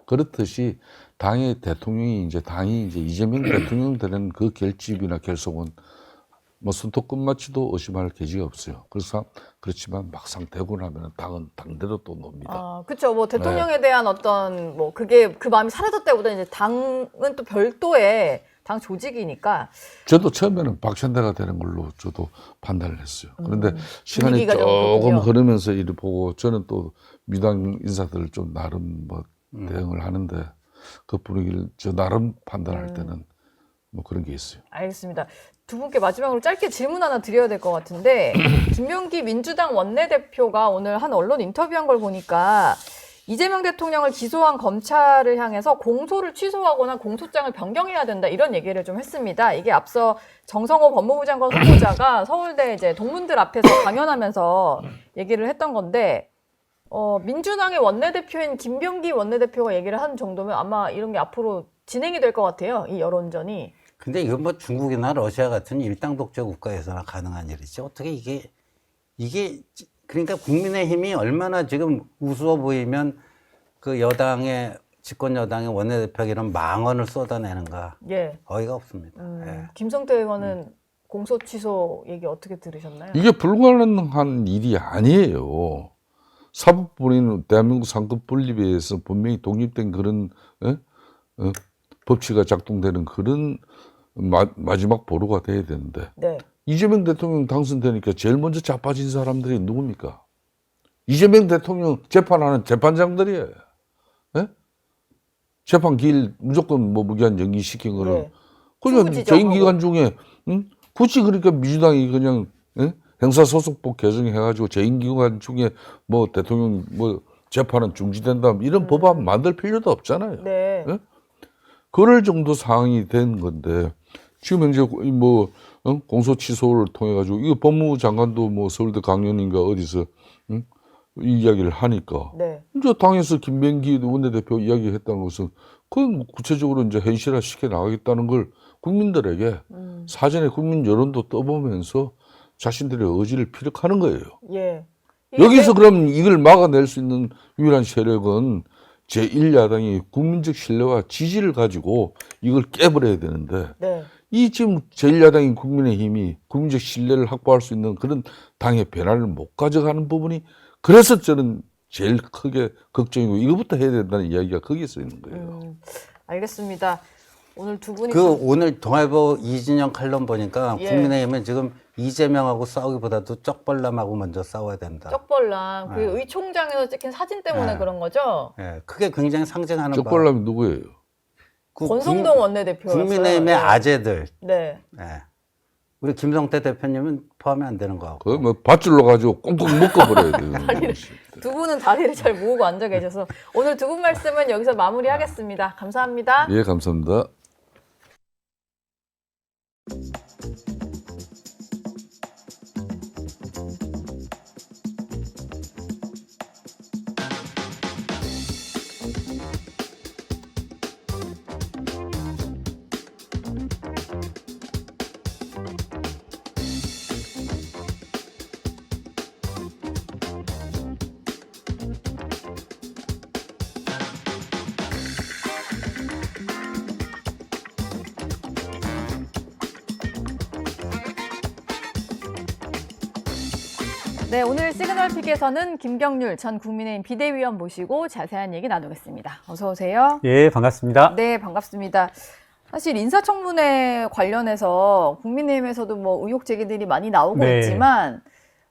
그렇듯이 당의 대통령이 당이 이재명 대통령 되는 그 결집이나 결속은 뭐 손톱 끝마치도 의심할 계기가 없어요. 그렇지만 막상 되고 나면 당은 당대로 또 놉니다. 아, 그렇죠. 뭐 대통령에 대한 어떤 뭐 그게 그 마음이 사라졌다기보다 이제 당은 또 별도의 당 조직이니까. 저도 처음에는 박찬대가 되는 걸로 저도 판단을 했어요. 그런데 시간이 분위기가 좀 조금 그렇군요. 흐르면서 이를 보고 저는 또 민주당 인사들을 좀 나름 뭐 대응을 하는데 그 분위기를 저 나름 판단할 때는 뭐 그런 게 있어요. 알겠습니다. 두 분께 마지막으로 짧게 질문 하나 드려야 될 것 같은데 김명기 민주당 원내대표가 오늘 한 언론 인터뷰한 걸 보니까 이재명 대통령을 기소한 검찰을 향해서 공소를 취소하거나 공소장을 변경해야 된다 이런 얘기를 좀 했습니다. 이게 앞서 정성호 법무부 장관 후보자가 서울대 이제 동문들 앞에서 강연하면서 얘기를 했던 건데 민주당의 원내대표인 김병기 원내대표가 얘기를 한 정도면 아마 이런 게 앞으로 진행이 될 것 같아요. 이 여론전이. 근데 이건 뭐 중국이나 러시아 같은 일당 독재 국가에서나 가능한 일이지. 어떻게 이게 그러니까 국민의힘이 얼마나 지금 우스워 보이면 그 여당의 집권 여당의 원내대표에게는 망언을 쏟아내는가. 예. 어이가 없습니다. 예. 김성태 의원은 공소 취소 얘기 어떻게 들으셨나요? 이게 불가능한 일이 아니에요. 사법부는 대한민국 상급 분립에 의해서 분명히 독립된 그런 법치가 작동되는 그런 마지막 보루가 돼야 되는데 네. 이재명 대통령 당선되니까 제일 먼저 자빠진 사람들이 누굽니까? 이재명 대통령 재판하는 재판장들이에요. 예? 재판 기일 무조건 뭐 무기한 연기시킨 거는 네. 그냥 추후 재임 지정하고. 기간 중에 굳이 그러니까 민주당이 그냥 형사소송법 개정해가지고 재임 기간 중에 뭐 대통령 뭐 재판은 중지된다 이런 법안 만들 필요도 없잖아요. 네. 예? 그럴 정도 상황이 된 건데 지금 이제 뭐 공소 취소를 통해 가지고 이거 법무부 장관도 뭐 서울대 강연인가 어디서 이 이야기를 하니까 네. 이제 당에서 김병기 원내대표 이야기했다는 것은 그건 구체적으로 이제 현실화 시켜 나가겠다는 걸 국민들에게 사전에 국민 여론도 떠보면서 자신들의 의지를 피력하는 거예요. 예. 여기서 그럼 이걸 막아낼 수 있는 유일한 세력은 제1야당이 국민적 신뢰와 지지를 가지고 이걸 깨버려야 되는데 네. 이 지금 제1야당인 국민의힘이 국민적 신뢰를 확보할 수 있는 그런 당의 변화를 못 가져가는 부분이 그래서 저는 제일 크게 걱정이고 이거부터 해야 된다는 이야기가 거기에 서 있는 거예요. 알겠습니다. 오늘 두 분이 오늘 동아일보 이진영 칼럼 보니까 예. 국민의힘은 지금 이재명하고 싸우기보다도 쪽벌남하고 먼저 싸워야 된다. 쪽벌랑 그 의총장에서 찍힌 사진 때문에 그런 거죠? 예, 그게 굉장히 상징하는 쪽벌남이 누구예요? 권성동 원내대표였어요. 국민의힘의 네. 아재들. 네. 예. 우리 김성태 대표님은 포함이 안 되는 거 같고. 그거 뭐 밧줄로 가지고 꽁꽁 묶어버려야 돼요. 두 분은 다리를 잘 모으고 앉아 계셔서 오늘 두 분 말씀은 여기서 마무리하겠습니다. 감사합니다. 예, 감사합니다. 네, 오늘 시그널픽에서는 김경률 전 국민의힘 비대위원 모시고 자세한 얘기 나누겠습니다. 어서 오세요. 예, 반갑습니다. 네, 반갑습니다. 사실 인사청문회 관련해서 국민의힘에서도 뭐 의혹 제기들이 많이 나오고 네. 있지만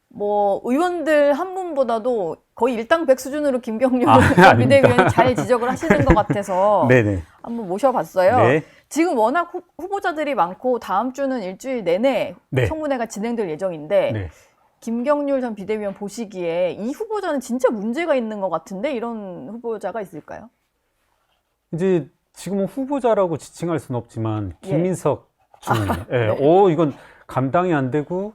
뭐 의원들 한 분보다도 거의 일당백 수준으로 김경률 아닙니다. 비대위원이 잘 지적을 하시는 것 같아서 네네. 한번 모셔봤어요. 네. 지금 워낙 후보자들이 많고 다음 주는 일주일 내내 네. 청문회가 진행될 예정인데 네. 김경률 전 비대위원 보시기에 이 후보자는 진짜 문제가 있는 것 같은데 이런 후보자가 있을까요? 이제 지금은 후보자라고 지칭할 수는 없지만 김민석 총리. 예. 네. 이건 감당이 안 되고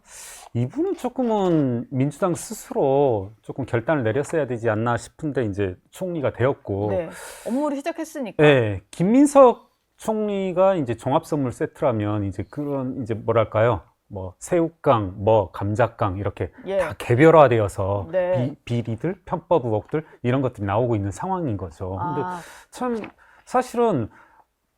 이분은 조금은 민주당 스스로 조금 결단을 내렸어야 되지 않나 싶은데 이제 총리가 되었고. 네. 업무를 시작했으니까. 예. 김민석 총리가 이제 종합선물 세트라면 이제 그런 이제 뭐랄까요? 뭐 새우깡, 뭐 감자깡 이렇게 예. 다 개별화되어서 네. 비리들, 편법 의혹들 이런 것들이 나오고 있는 상황인 거죠. 근데 아, 참 사실은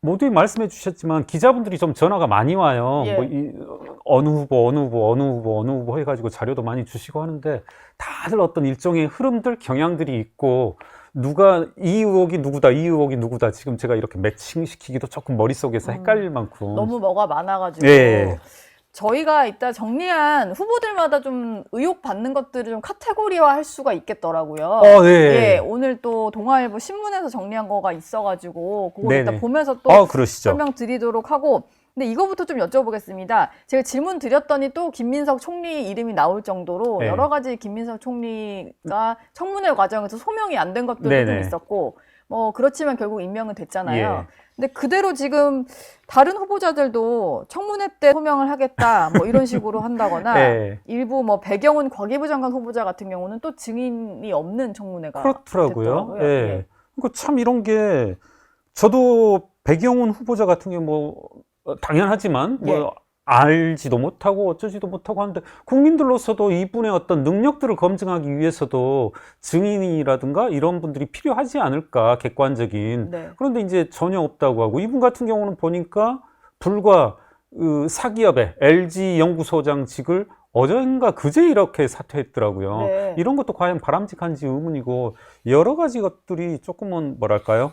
모두 말씀해 주셨지만 기자분들이 좀 전화가 많이 와요. 예. 뭐 어느 후보 해가지고 자료도 많이 주시고 하는데 다들 어떤 일종의 흐름들, 경향들이 있고 누가 이 의혹이 누구다 지금 제가 이렇게 매칭시키기도 조금 머릿속에서 헷갈릴 만큼 너무 뭐가 많아가지고. 예. 저희가 이따 정리한 후보들마다 좀 의혹 받는 것들을 좀 카테고리화 할 수가 있겠더라고요. 네. 예, 오늘 또 동아일보 신문에서 정리한 거가 있어가지고 그거 네네. 이따 보면서 또 그러시죠. 설명드리도록 하고 근데 이거부터 좀 여쭤보겠습니다. 제가 질문 드렸더니 또 김민석 총리 이름이 나올 정도로 네. 여러 가지 김민석 총리가 청문회 과정에서 소명이 안 된 것들도 네네. 좀 있었고 뭐 그렇지만 결국 임명은 됐잖아요. 예. 근데 그대로 지금 다른 후보자들도 청문회 때 소명을 하겠다 뭐 이런 식으로 한다거나 네. 일부 뭐 배경훈 과기부 장관 후보자 같은 경우는 또 증인이 없는 청문회가 그렇더라고요. 됐더라고요. 예. 그러니까 참 이런 게 저도 배경훈 후보자 같은 경우 뭐 당연하지만 뭐 예. 알지도 못하고 어쩌지도 못하고 하는데 국민들로서도 이분의 어떤 능력들을 검증하기 위해서도 증인이라든가 이런 분들이 필요하지 않을까, 객관적인. 네. 그런데 이제 전혀 없다고 하고, 이분 같은 경우는 보니까 불과 사기업의 LG 연구소장직을 어젠가 그제 이렇게 사퇴했더라고요. 네. 이런 것도 과연 바람직한지 의문이고, 여러 가지 것들이 조금은 뭐랄까요?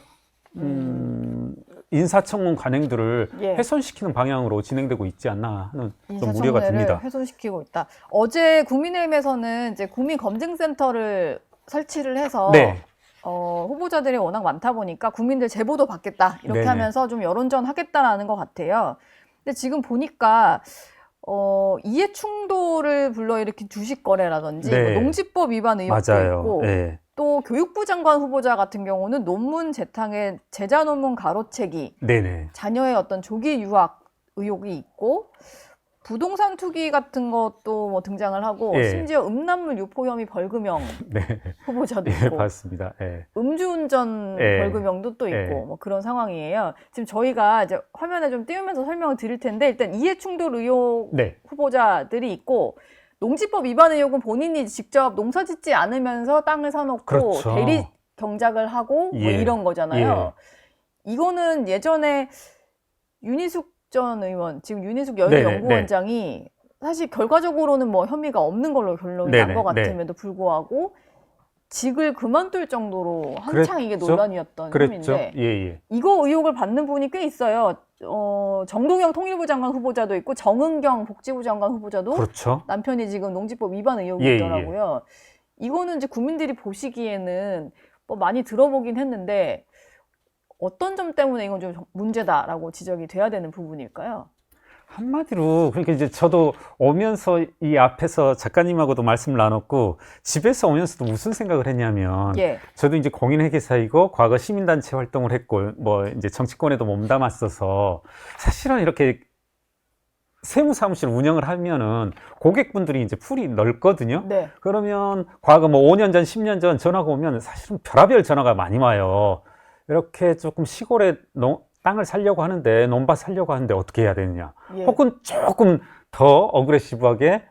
인사청문 관행들을 예. 훼손시키는 방향으로 진행되고 있지 않나 하는 좀 우려가 인사청문회를 듭니다. 훼손시키고 있다. 어제 국민의힘에서는 이제 국민검증센터를 설치를 해서 네. 후보자들이 워낙 많다 보니까 국민들 제보도 받겠다 이렇게 네네. 하면서 좀 여론전 하겠다라는 것 같아요. 근데 지금 보니까 이해 충돌을 불러일으킨 주식 거래라든지 네. 뭐 농지법 위반 의혹도 맞아요. 있고 네. 또 교육부 장관 후보자 같은 경우는 논문 재탕에 제자 논문 가로채기, 네네. 자녀의 어떤 조기 유학 의혹이 있고 부동산 투기 같은 것도 뭐 등장을 하고 예. 심지어 음란물 유포 혐의 벌금형 네. 후보자도 예, 있고 봤습니다. 예. 음주운전 예. 벌금형도 또 있고 예. 뭐 그런 상황이에요. 지금 저희가 이제 화면에 좀 띄우면서 설명을 드릴 텐데 일단 이해충돌 의혹 네. 후보자들이 있고 농지법 위반 의혹은 본인이 직접 농사 짓지 않으면서 땅을 사놓고 그렇죠. 대리 경작을 하고 뭐 예. 이런 거잖아요. 이거는 예전에 윤희숙 전 의원, 지금 윤희숙 네네, 여인연구원장이 사실 결과적으로는 뭐 혐의가 없는 걸로 결론이 난 네네, 것 같음에도 불구하고 직을 그만둘 정도로 한창 이게 그랬죠? 논란이었던 그랬죠. 혐의인데 예, 예. 이거 의혹을 받는 분이 꽤 있어요. 정동영 통일부 장관 후보자도 있고 정은경 복지부 장관 후보자도 그렇죠. 남편이 지금 농지법 위반 의혹이 예, 있더라고요. 이거는 이제 국민들이 보시기에는 뭐 많이 들어보긴 했는데 어떤 점 때문에 이건 좀 문제다라고 지적이 돼야 되는 부분일까요? 한마디로 그러니까 이제 저도 오면서 이 앞에서 작가님하고도 말씀을 나눴고 집에서 오면서도 무슨 생각을 했냐면 예. 저도 이제 공인회계사이고 과거 시민단체 활동을 했고 뭐 이제 정치권에도 몸담았어서 사실은 이렇게 세무사무실 운영을 하면은 고객분들이 이제 풀이 넓거든요. 네. 그러면 과거 뭐 5년 전, 10년 전 전화가 오면 사실은 별의별 전화가 많이 와요. 이렇게 조금 시골에 땅을 살려고 하는데, 논밭 살려고 하는데 어떻게 해야 되느냐. 예. 혹은 조금 더 어그레시브하게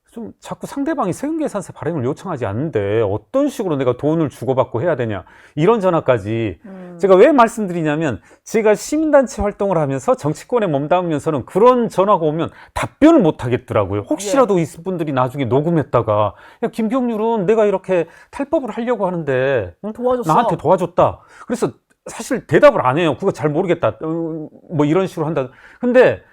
좀 자꾸 상대방이 세금계산서 발행을 요청하지 않는데 어떤 식으로 내가 돈을 주고받고 해야 되냐. 이런 전화까지. 제가 왜 말씀드리냐면 제가 시민단체 활동을 하면서 정치권에 몸담으면서는 그런 전화가 오면 답변을 못 하겠더라고요. 혹시라도 이 분들이 나중에 녹음했다가 야, 김경률은 내가 이렇게 탈법을 하려고 하는데 도와줬어. 나한테 도와줬다. 그래서 사실 대답을 안 해요. 그거 잘 모르겠다. 뭐 이런 식으로 한다. 근데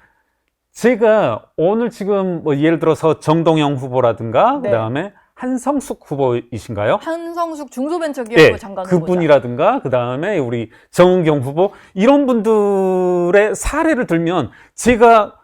제가 오늘 지금 뭐 예를 들어서 정동영 후보라든가 네. 그다음에 한성숙 후보이신가요? 한성숙 중소벤처기업부 장관 후보자. 그분이라든가 그다음에 우리 정은경 후보 이런 분들의 사례를 들면 제가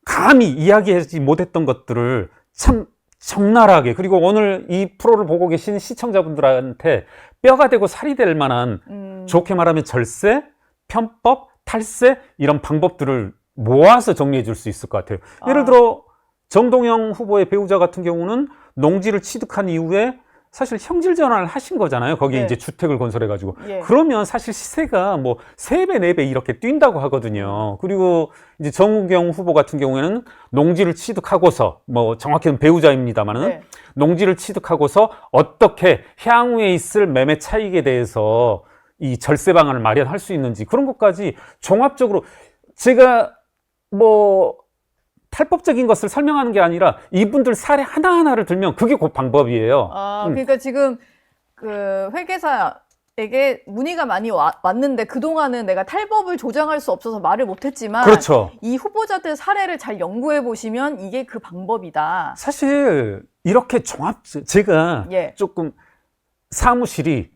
감히 이야기하지 못했던 것들을 참 적나라하게, 그리고 오늘 이 프로를 보고 계신 시청자분들한테 뼈가 되고 살이 될 만한 좋게 말하면 절세, 편법, 탈세 이런 방법들을 모아서 정리해 줄 수 있을 것 같아요. 예를 들어 정동영 후보의 배우자 같은 경우는 농지를 취득한 이후에 사실 형질 전환을 하신 거잖아요. 거기에 네. 이제 주택을 건설해가지고. 예. 그러면 사실 시세가 뭐 3배, 4배 이렇게 뛴다고 하거든요. 그리고 이제 정우경 후보 같은 경우에는 농지를 취득하고서, 뭐 정확히는 배우자입니다만은 네. 농지를 취득하고서 어떻게 향후에 있을 매매 차익에 대해서 이 절세 방안을 마련할 수 있는지 그런 것까지 종합적으로 제가 뭐 탈법적인 것을 설명하는 게 아니라 이분들 사례 하나하나를 들면 그게 그 방법이에요. 그러니까 지금 그 회계사에게 문의가 많이 왔는데 그동안은 내가 탈법을 조장할 수 없어서 말을 못했지만 그렇죠. 이 후보자들 사례를 잘 연구해 보시면 이게 그 방법이다. 사실 이렇게 제가 예. 조금 사무실이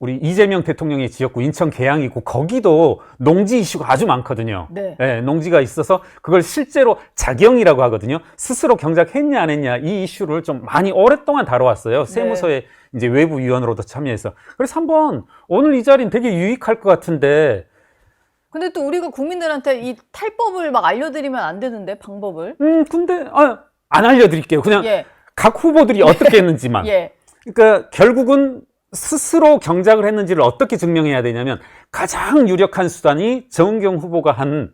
우리 이재명 대통령의 지역구 인천 계양이고 거기도 농지 이슈가 아주 많거든요. 네. 네, 농지가 있어서 그걸 실제로 자경이라고 하거든요. 스스로 경작했냐 안 했냐 이 이슈를 좀 많이 오랫동안 다뤄왔어요. 세무서의 이제 외부 위원으로도 참여해서. 그래서 한번 오늘 이 자리는 되게 유익할 것 같은데. 근데 또 우리가 국민들한테 이 탈법을 막 알려드리면 안 되는데 방법을. 근데 안 알려드릴게요. 그냥 예. 각 후보들이 어떻게 했는지만. 예. 그러니까 결국은 스스로 경작을 했는지를 어떻게 증명해야 되냐면 가장 유력한 수단이 정은경 후보가 한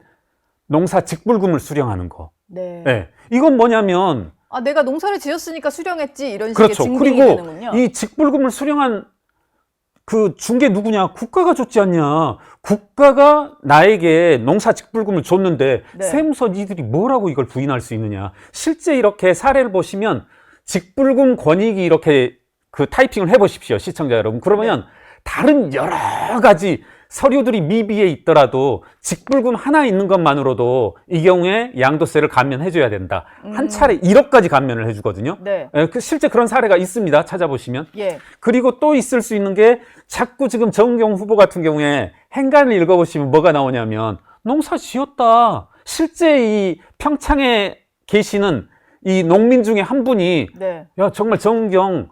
농사 직불금을 수령하는 거. 네. 네. 이건 뭐냐면 아, 내가 농사를 지었으니까 수령했지 이런 식의 그렇죠. 증빙이 그리고 되는군요. 이 직불금을 수령한 그 중개 누구냐? 국가가 줬지 않냐? 국가가 나에게 농사 직불금을 줬는데 네. 세무서 니들이 뭐라고 이걸 부인할 수 있느냐? 실제 이렇게 사례를 보시면 직불금 권익이 이렇게 그 타이핑을 해보십시오, 시청자 여러분. 그러면 다른 여러 가지 서류들이 미비해 있더라도 직불금 하나 있는 것만으로도 이 경우에 양도세를 감면해줘야 된다. 한 차례 1억까지 감면을 해주거든요. 네. 실제 그런 사례가 있습니다. 찾아보시면. 예. 그리고 또 있을 수 있는 게 자꾸 지금 정은경 후보 같은 경우에 행간을 읽어보시면 뭐가 나오냐면 농사 지었다. 실제 이 평창에 계시는 이 농민 중에 한 분이 네. 야 정말 정은경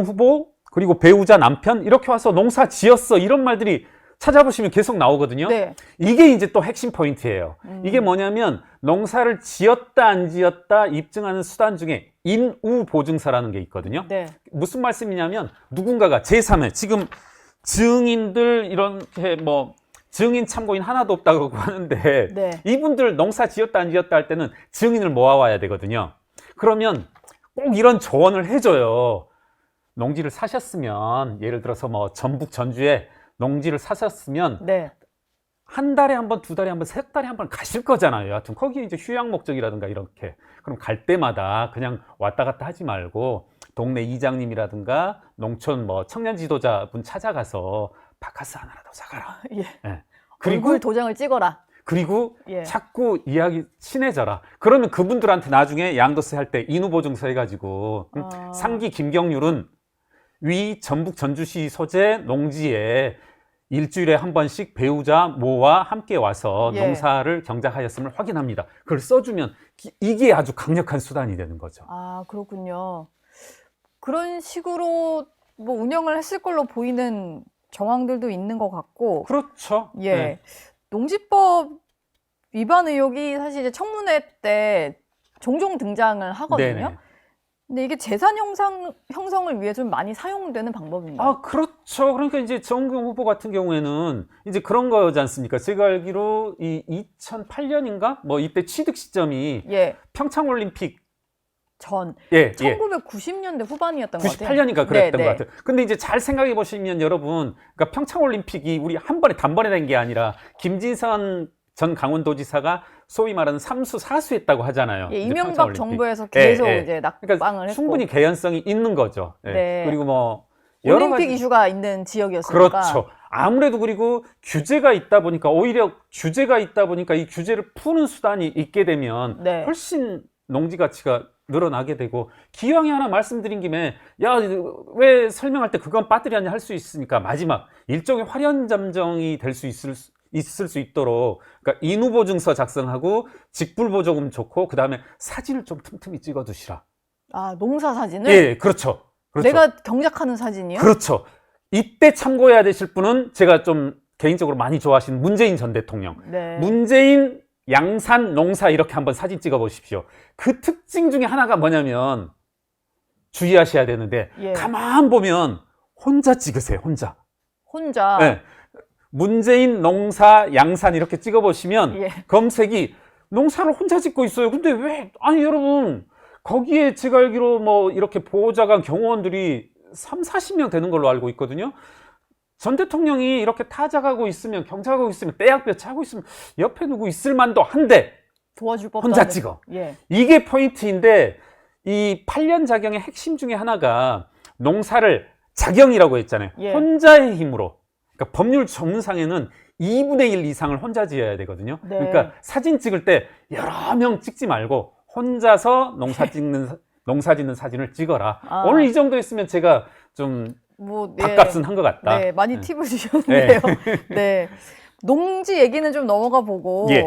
후보 그리고 배우자 남편 이렇게 와서 농사 지었어 이런 말들이 찾아보시면 계속 나오거든요. 네. 이게 이제 또 핵심 포인트예요. 이게 뭐냐면 농사를 지었다 안 지었다 입증하는 수단 중에 인우보증서라는 게 있거든요. 네. 무슨 말씀이냐면 누군가가 제3의 지금 증인들 이렇게 뭐 증인 참고인 하나도 없다고 하는데 네. 이분들 농사 지었다 안 지었다 할 때는 증인을 모아와야 되거든요. 그러면 꼭 이런 조언을 해줘요. 농지를 사셨으면 예를 들어서 뭐 전북 전주에 농지를 사셨으면 네. 한 달에 한 번, 두 달에 한 번, 세 달에 한 번 가실 거잖아요. 여하튼 거기에 이제 휴양 목적이라든가 이렇게. 그럼 갈 때마다 그냥 왔다 갔다 하지 말고 동네 이장님이라든가 농촌 뭐 청년 지도자분 찾아가서 바카스 하나라도 사가라. 예. 예. 그리고 얼굴 도장을 찍어라. 그리고 예. 자꾸 이야기 친해져라. 그러면 그분들한테 나중에 양도세 할 때 인후보증서 해가지고 상기 김경률은 위 전북 전주시 소재 농지에 일주일에 한 번씩 배우자 모와 함께 와서 예. 농사를 경작하였음을 확인합니다. 그걸 써주면 이게 아주 강력한 수단이 되는 거죠. 아, 그렇군요. 그런 식으로 뭐 운영을 했을 걸로 보이는 정황들도 있는 것 같고. 그렇죠. 예. 네. 농지법 위반 의혹이 사실 이제 청문회 때 종종 등장을 하거든요. 네네. 근데 이게 재산 형성을 위해 좀 많이 사용되는 방법인가요? 아, 그렇죠. 그러니까 이제 정은경 후보 같은 경우에는 이제 그런 거지 않습니까? 제가 알기로 이 2008년인가? 뭐 이때 취득 시점이 예. 평창올림픽 전 예, 1990년대 후반이었던 것 같아요. 98년인가 그랬던 네, 것 같아요. 근데 이제 잘 생각해 보시면 여러분, 그러니까 평창올림픽이 우리 한 번에 단번에 된 게 아니라 김진선 전 강원도지사가 소위 말하는 3수 4수 했다고 하잖아요. 예, 이제 이명박 평창올림픽. 정부에서 계속 예, 예. 이제 낙방을 그러니까 했고. 충분히 개연성이 있는 거죠. 예. 네. 그리고 뭐 여러 올림픽 가지 이슈가 있는 지역이었으니까. 그렇죠. 아무래도 그리고 규제가 있다 보니까 오히려 규제가 있다 보니까 이 규제를 푸는 수단이 있게 되면 네. 훨씬 농지 가치가 늘어나게 되고 기왕에 하나 말씀드린 김에 야 왜 설명할 때 그건 빠뜨리 아니야 할 수 있으니까 마지막 일종의 화려한 잠정이 될 수 있을 수 있도록 그러니까 인후보증서 작성하고 직불보조금 좋고 그 다음에 사진을 좀 틈틈이 찍어두시라. 아, 농사 사진을? 예, 그렇죠. 그렇죠. 내가 경작하는 사진이요? 그렇죠. 이때 참고해야 되실 분은 제가 좀 개인적으로 많이 좋아하시는 문재인 전 대통령. 네. 문재인 양산 농사 이렇게 한번 사진 찍어 보십시오. 그 특징 중에 하나가 뭐냐면 주의하셔야 되는데 예. 가만 보면 혼자 찍으세요. 혼자. 혼자. 네. 문재인 농사 양산 이렇게 찍어 보시면 예. 검색이 농사를 혼자 짓고 있어요. 근데 왜 아니 여러분 거기에 제가 알기로 뭐 이렇게 보호자가 경호원들이 30-40명 되는 걸로 알고 있거든요. 전 대통령이 이렇게 타작하고 있으면 경작하고 있으면 떼약볕 하고 있으면 옆에 누구 있을 만도 한데 도와줄 법도 혼자 한데. 찍어. 예. 이게 포인트인데 이 8년 작용의 핵심 중에 하나가 농사를 작용이라고 했잖아요. 예. 혼자의 힘으로. 그러니까 법률 전문상에는 2분의 1 이상을 혼자 지어야 되거든요. 네. 그러니까 사진 찍을 때 여러 명 찍지 말고 혼자서 농사 짓는 사진을 찍어라. 아. 오늘 이 정도 했으면 제가 좀 뭐 밥값은 한 것 같다. 네, 많이 팁을 주셨는데요. 네. 농지 얘기는 좀 넘어가 보고 예.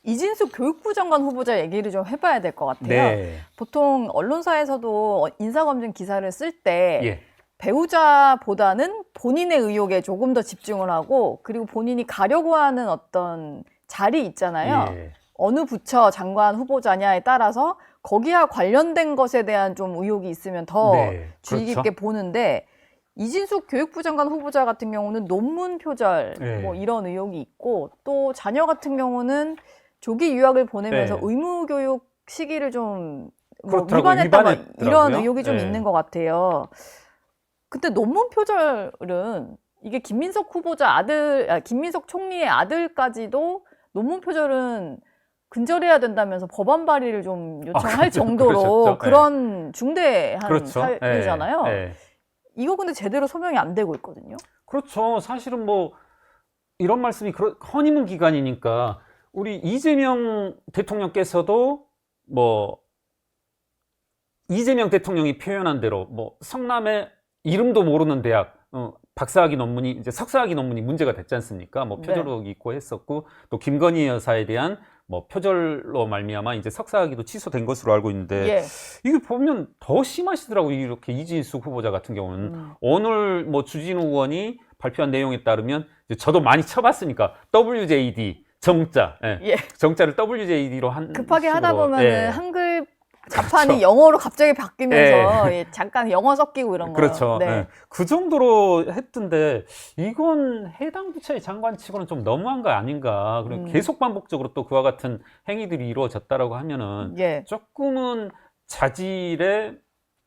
이진숙 교육부 장관 후보자 얘기를 좀 해봐야 될 것 같아요. 네. 보통 언론사에서도 인사검증 기사를 쓸 때 예. 배우자보다는 본인의 의혹에 조금 더 집중을 하고 그리고 본인이 가려고 하는 어떤 자리 있잖아요. 예. 어느 부처 장관 후보자냐에 따라서 거기와 관련된 것에 대한 좀 의혹이 있으면 더 네, 주의 깊게 그렇죠. 보는데 이진숙 교육부 장관 후보자 같은 경우는 논문 표절 네. 뭐 이런 의혹이 있고 또 자녀 같은 경우는 조기 유학을 보내면서 네. 의무 교육 시기를 좀 뭐 그렇더라고요. 위반했다 뭐 위반했더라고요. 이런 의혹이 좀 네. 있는 것 같아요. 근데 논문 표절은 이게 김민석 김민석 총리의 아들까지도 논문 표절은 근절해야 된다면서 법안 발의를 좀 요청할 정도로 그러셨죠. 그런 중대한 그렇죠. 사안이잖아요. 예. 이거 근데 제대로 소명이 안 되고 있거든요. 그렇죠. 사실은 뭐 이런 말씀이 허니문 기간이니까 우리 이재명 대통령께서도 뭐 이재명 대통령이 표현한 대로 뭐 성남의 이름도 모르는 대학 박사학위 논문이 이제 석사학위 논문이 문제가 됐지 않습니까? 뭐 표절 의혹이 있고 했었고 또 김건희 여사에 대한 뭐 표절로 말미암아 이제 석사학위도 취소된 것으로 알고 있는데 예. 이게 보면 더 심하시더라고요. 이렇게 이진숙 후보자 같은 경우는 오늘 뭐 주진우 의원이 발표한 내용에 따르면 이제 저도 많이 쳐봤으니까 WJD 정자, 예. 정자를 WJD로 한 급하게 식으로, 하다 보면 예. 한글 자판이 그렇죠. 영어로 갑자기 바뀌면서 예, 잠깐 영어 섞이고 이런 거. 그렇죠. 네. 예. 그 정도로 했던데 이건 해당 부처의 장관치고는 좀 너무한 거 아닌가. 그리고 계속 반복적으로 또 그와 같은 행위들이 이루어졌다라고 하면은 예. 조금은 자질의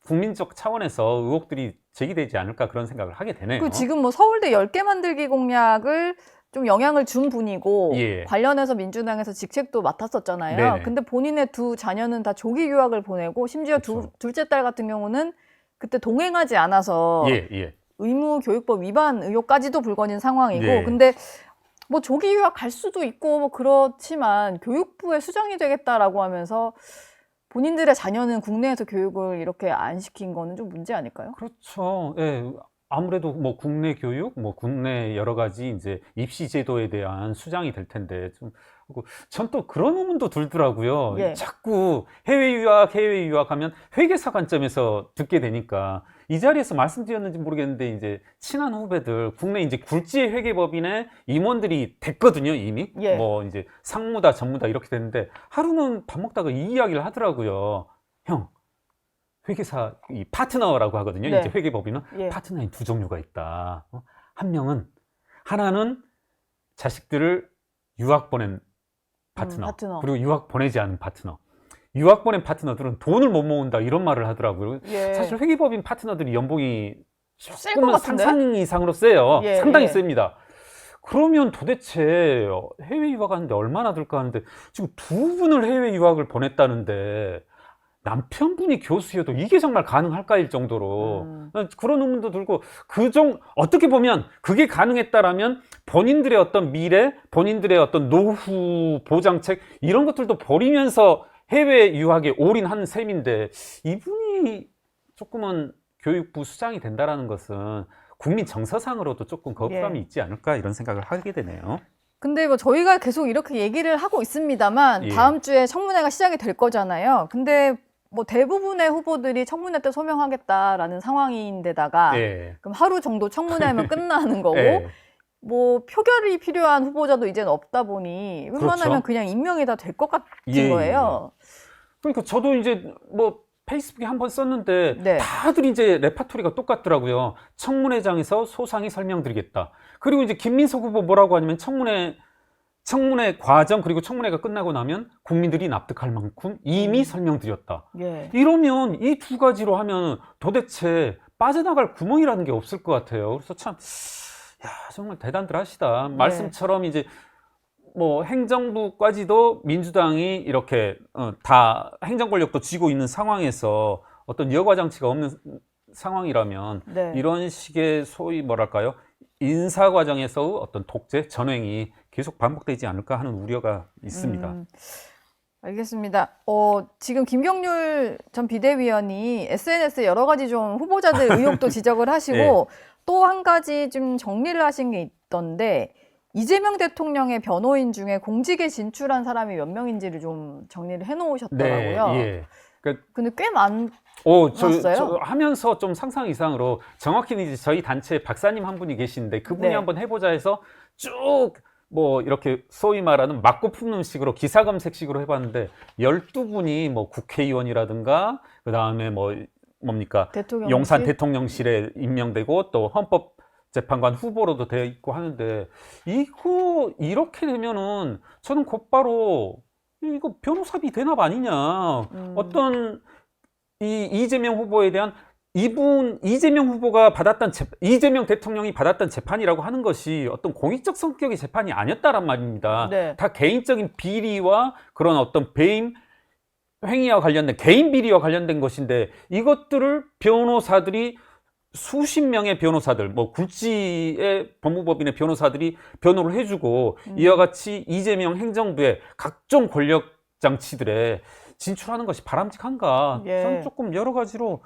국민적 차원에서 의혹들이 제기되지 않을까 그런 생각을 하게 되네요. 그 지금 뭐 서울대 10개 만들기 공약을 좀 영향을 준 분이고 예. 관련해서 민주당에서 직책도 맡았었잖아요. 네네. 근데 본인의 두 자녀는 다 조기 유학을 보내고 심지어 그렇죠. 둘째 딸 같은 경우는 그때 동행하지 않아서 예. 의무 교육법 위반 의혹까지도 불거진 상황이고 네. 근데 뭐 조기 유학 갈 수도 있고 뭐 그렇지만 교육부의 수장이 되겠다라고 하면서 본인들의 자녀는 국내에서 교육을 이렇게 안 시킨 거는 좀 문제 아닐까요? 그렇죠. 예. 아무래도 뭐 국내 교육, 뭐 국내 여러 가지 이제 입시 제도에 대한 수장이 될 텐데 전 또 그런 의문도 들더라고요. 예. 자꾸 해외 유학 하면 회계사 관점에서 듣게 되니까 이 자리에서 말씀드렸는지 모르겠는데 이제 친한 후배들 국내 이제 굴지의 회계법인의 임원들이 됐거든요, 이미. 예. 뭐 이제 상무다, 전무다 이렇게 됐는데 하루는 밥 먹다가 이 이야기를 하더라고요. 형, 회계사 이 파트너라고 하거든요. 네. 이제 회계법인은 예. 파트너인 두 종류가 있다. 하나는 자식들을 유학 보낸 파트너, 파트너. 그리고 유학 보내지 않은 파트너. 유학 보낸 파트너들은 돈을 못 모은다 이런 말을 하더라고요. 예. 사실 회계법인 파트너들이 연봉이 셀것 조금은 같은데? 상상 이상으로 세요. 예, 상당히 예. 셉니다. 그러면 도대체 해외 유학하는데 얼마나 들까 하는데 지금 두 분을 해외 유학을 보냈다는데 남편분이 교수여도 이게 정말 가능할까일 정도로 그런 의문도 들고 어떻게 보면 그게 가능했다라면 본인들의 어떤 미래, 본인들의 어떤 노후 보장책 이런 것들도 버리면서 해외 유학에 올인한 셈인데 이분이 조금은 교육부 수장이 된다라는 것은 국민 정서상으로도 조금 거부감이 있지 않을까 이런 생각을 하게 되네요. 근데 뭐 저희가 계속 이렇게 얘기를 하고 있습니다만 예. 다음 주에 청문회가 시작이 될 거잖아요. 근데 뭐 대부분의 후보들이 청문회 때 소명하겠다라는 상황인데다가 예. 그럼 하루 정도 청문회하면 끝나는 거고 예. 뭐 표결이 필요한 후보자도 이제는 없다 보니 웬만하면 그렇죠. 그냥 임명이 다 될 것 같은 예, 거예요. 그러니까 저도 이제 뭐 페이스북에 한번 썼는데 네. 다들 이제 레파토리가 똑같더라고요. 청문회장에서 소상히 설명드리겠다. 그리고 이제 김민석 후보 뭐라고 하냐면 청문회 과정 그리고 청문회가 끝나고 나면 국민들이 납득할 만큼 이미 설명드렸다. 예. 이러면 이 두 가지로 하면 도대체 빠져나갈 구멍이라는 게 없을 것 같아요. 그래서 참, 야, 정말 대단들 하시다. 말씀처럼 이제 뭐 행정부까지도 민주당이 이렇게 다 행정 권력도 쥐고 있는 상황에서 어떤 여과 장치가 없는 상황이라면 네. 이런 식의 소위 뭐랄까요? 인사 과정에서의 어떤 독재, 전횡이 계속 반복되지 않을까 하는 우려가 있습니다. 알겠습니다. 지금 김경률 전 비대위원이 SNS에 여러 가지 좀 후보자들 의혹도 지적을 하시고 네. 또 한 가지 좀 정리를 하신 게 있던데 이재명 대통령의 변호인 중에 공직에 진출한 사람이 몇 명인지를 좀 정리를 해놓으셨더라고요. 네, 예. 근데 꽤 많았어요. 저 하면서 좀 상상 이상으로 정확히는 이제 저희 단체 박사님 한 분이 계시는데 그분이 네. 한번 해보자 해서 쭉 뭐 이렇게 소위 말하는 맞고 품는 식으로 기사 검색식으로 해봤는데 12분이 뭐 국회의원이라든가 그 다음에 뭡니까 대통령실? 용산 대통령실에 임명되고 또 헌법재판관 후보로도 되어 있고 하는데 이거 이렇게 되면은 저는 곧바로 이거 변호사비 대납 아니냐 어떤 이 이재명 후보에 대한 이재명 후보가 이재명 대통령이 받았던 재판이라고 하는 것이 어떤 공익적 성격의 재판이 아니었다란 말입니다. 네. 다 개인적인 비리와 그런 어떤 배임 행위와 관련된 개인 비리와 관련된 것인데 이것들을 변호사들이 수십 명의 변호사들, 뭐 굴지의 법무법인의 변호사들이 변호를 해주고 이와 같이 이재명 행정부의 각종 권력 장치들에 진출하는 것이 바람직한가? 예. 저는 조금 여러 가지로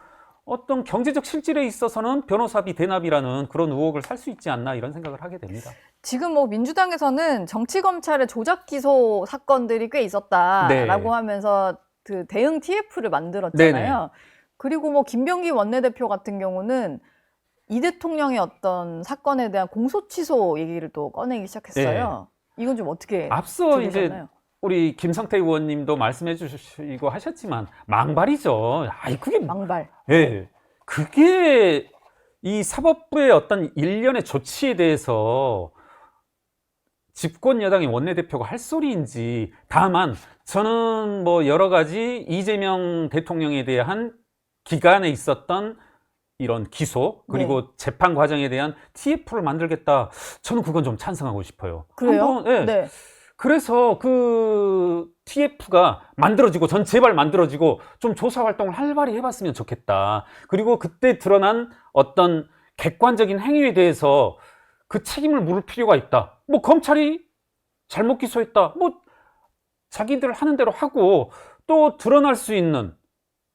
어떤 경제적 실질에 있어서는 변호사비 대납이라는 그런 의혹을 살 수 있지 않나 이런 생각을 하게 됩니다. 지금 뭐 민주당에서는 정치검찰의 조작 기소 사건들이 꽤 있었다라고 네. 하면서 그 대응 TF를 만들었잖아요. 네네. 그리고 뭐 김병기 원내대표 같은 경우는 이 대통령의 어떤 사건에 대한 공소 취소 얘기를 또 꺼내기 시작했어요. 이건 좀 어떻게 앞서 이제 들으셨나요? 우리 김성태 의원님도 말씀해 주시고 하셨지만 망발이죠. 그게 망발. 예. 그게 이 사법부의 어떤 일련의 조치에 대해서 집권 여당의 원내대표가 할 소리인지 다만 저는 뭐 여러 가지 이재명 대통령에 대한 기간에 있었던 이런 기소 그리고 재판 과정에 대한 TF를 만들겠다. 저는 그건 좀 찬성하고 싶어요. 그래요? 예. 네. 그래서 그 TF가 만들어지고 전 제발 만들어지고 좀 조사 활동을 활발히 해봤으면 좋겠다. 그리고 그때 드러난 어떤 객관적인 행위에 대해서 그 책임을 물을 필요가 있다. 뭐 검찰이 잘못 기소했다. 뭐 자기들 하는 대로 하고 또 드러날 수 있는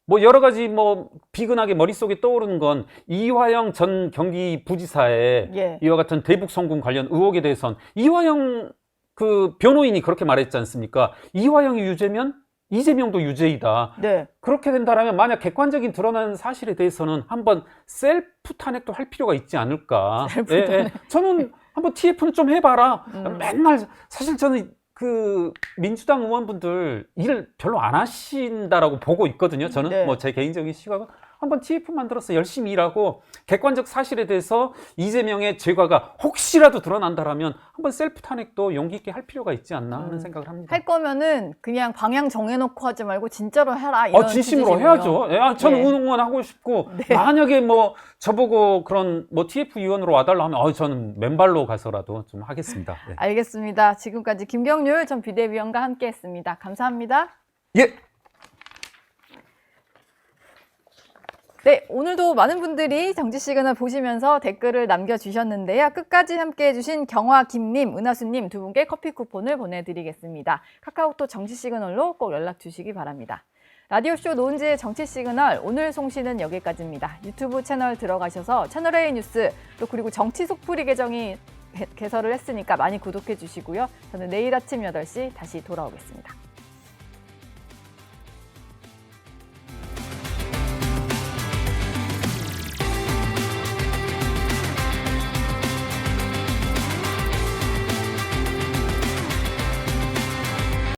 뭐 여러 가지 뭐 비근하게 머릿속에 떠오르는 건 이화영 전 경기부지사의 예. 이와 같은 대북 송금 관련 의혹에 대해선 이화영 그 변호인이 그렇게 말했지 않습니까? 이화영이 유죄면 이재명도 유죄이다. 네. 그렇게 된다면 만약 객관적인 드러난 사실에 대해서는 한번 셀프 탄핵도 할 필요가 있지 않을까. 셀프 탄핵. 저는 한번 TF는 좀 해봐라. 맨날 사실 저는 그 민주당 의원분들 일을 별로 안 하신다라고 보고 있거든요. 저는 네. 뭐 제 개인적인 시각은 한번 TF 만들어서 열심히 일하고 객관적 사실에 대해서 이재명의 죄과가 혹시라도 드러난다라면 한번 셀프 탄핵도 용기 있게 할 필요가 있지 않나 하는 생각을 합니다. 할 거면은 그냥 방향 정해놓고 하지 말고 진짜로 해라 이런 진심으로 취지시군요. 해야죠. 저는 네. 응원하고 싶고 만약에 뭐 저보고 그런 뭐 TF 위원으로 와달라 하면 저는 맨발로 가서라도 좀 하겠습니다. 네. 알겠습니다. 지금까지 김경률 전 비대위원과 함께했습니다. 감사합니다. 예. 네, 오늘도 많은 분들이 정치 시그널 보시면서 댓글을 남겨주셨는데요. 끝까지 함께해주신 경화 김님, 은하수님 두 분께 커피 쿠폰을 보내드리겠습니다. 카카오톡 정치 시그널로 꼭 연락 주시기 바랍니다. 라디오쇼 노은지의 정치 시그널 오늘 송신은 여기까지입니다. 유튜브 채널 들어가셔서 채널A 뉴스 또 그리고 정치 속풀이 계정이 개설을 했으니까 많이 구독해 주시고요. 저는 내일 아침 8시 다시 돌아오겠습니다.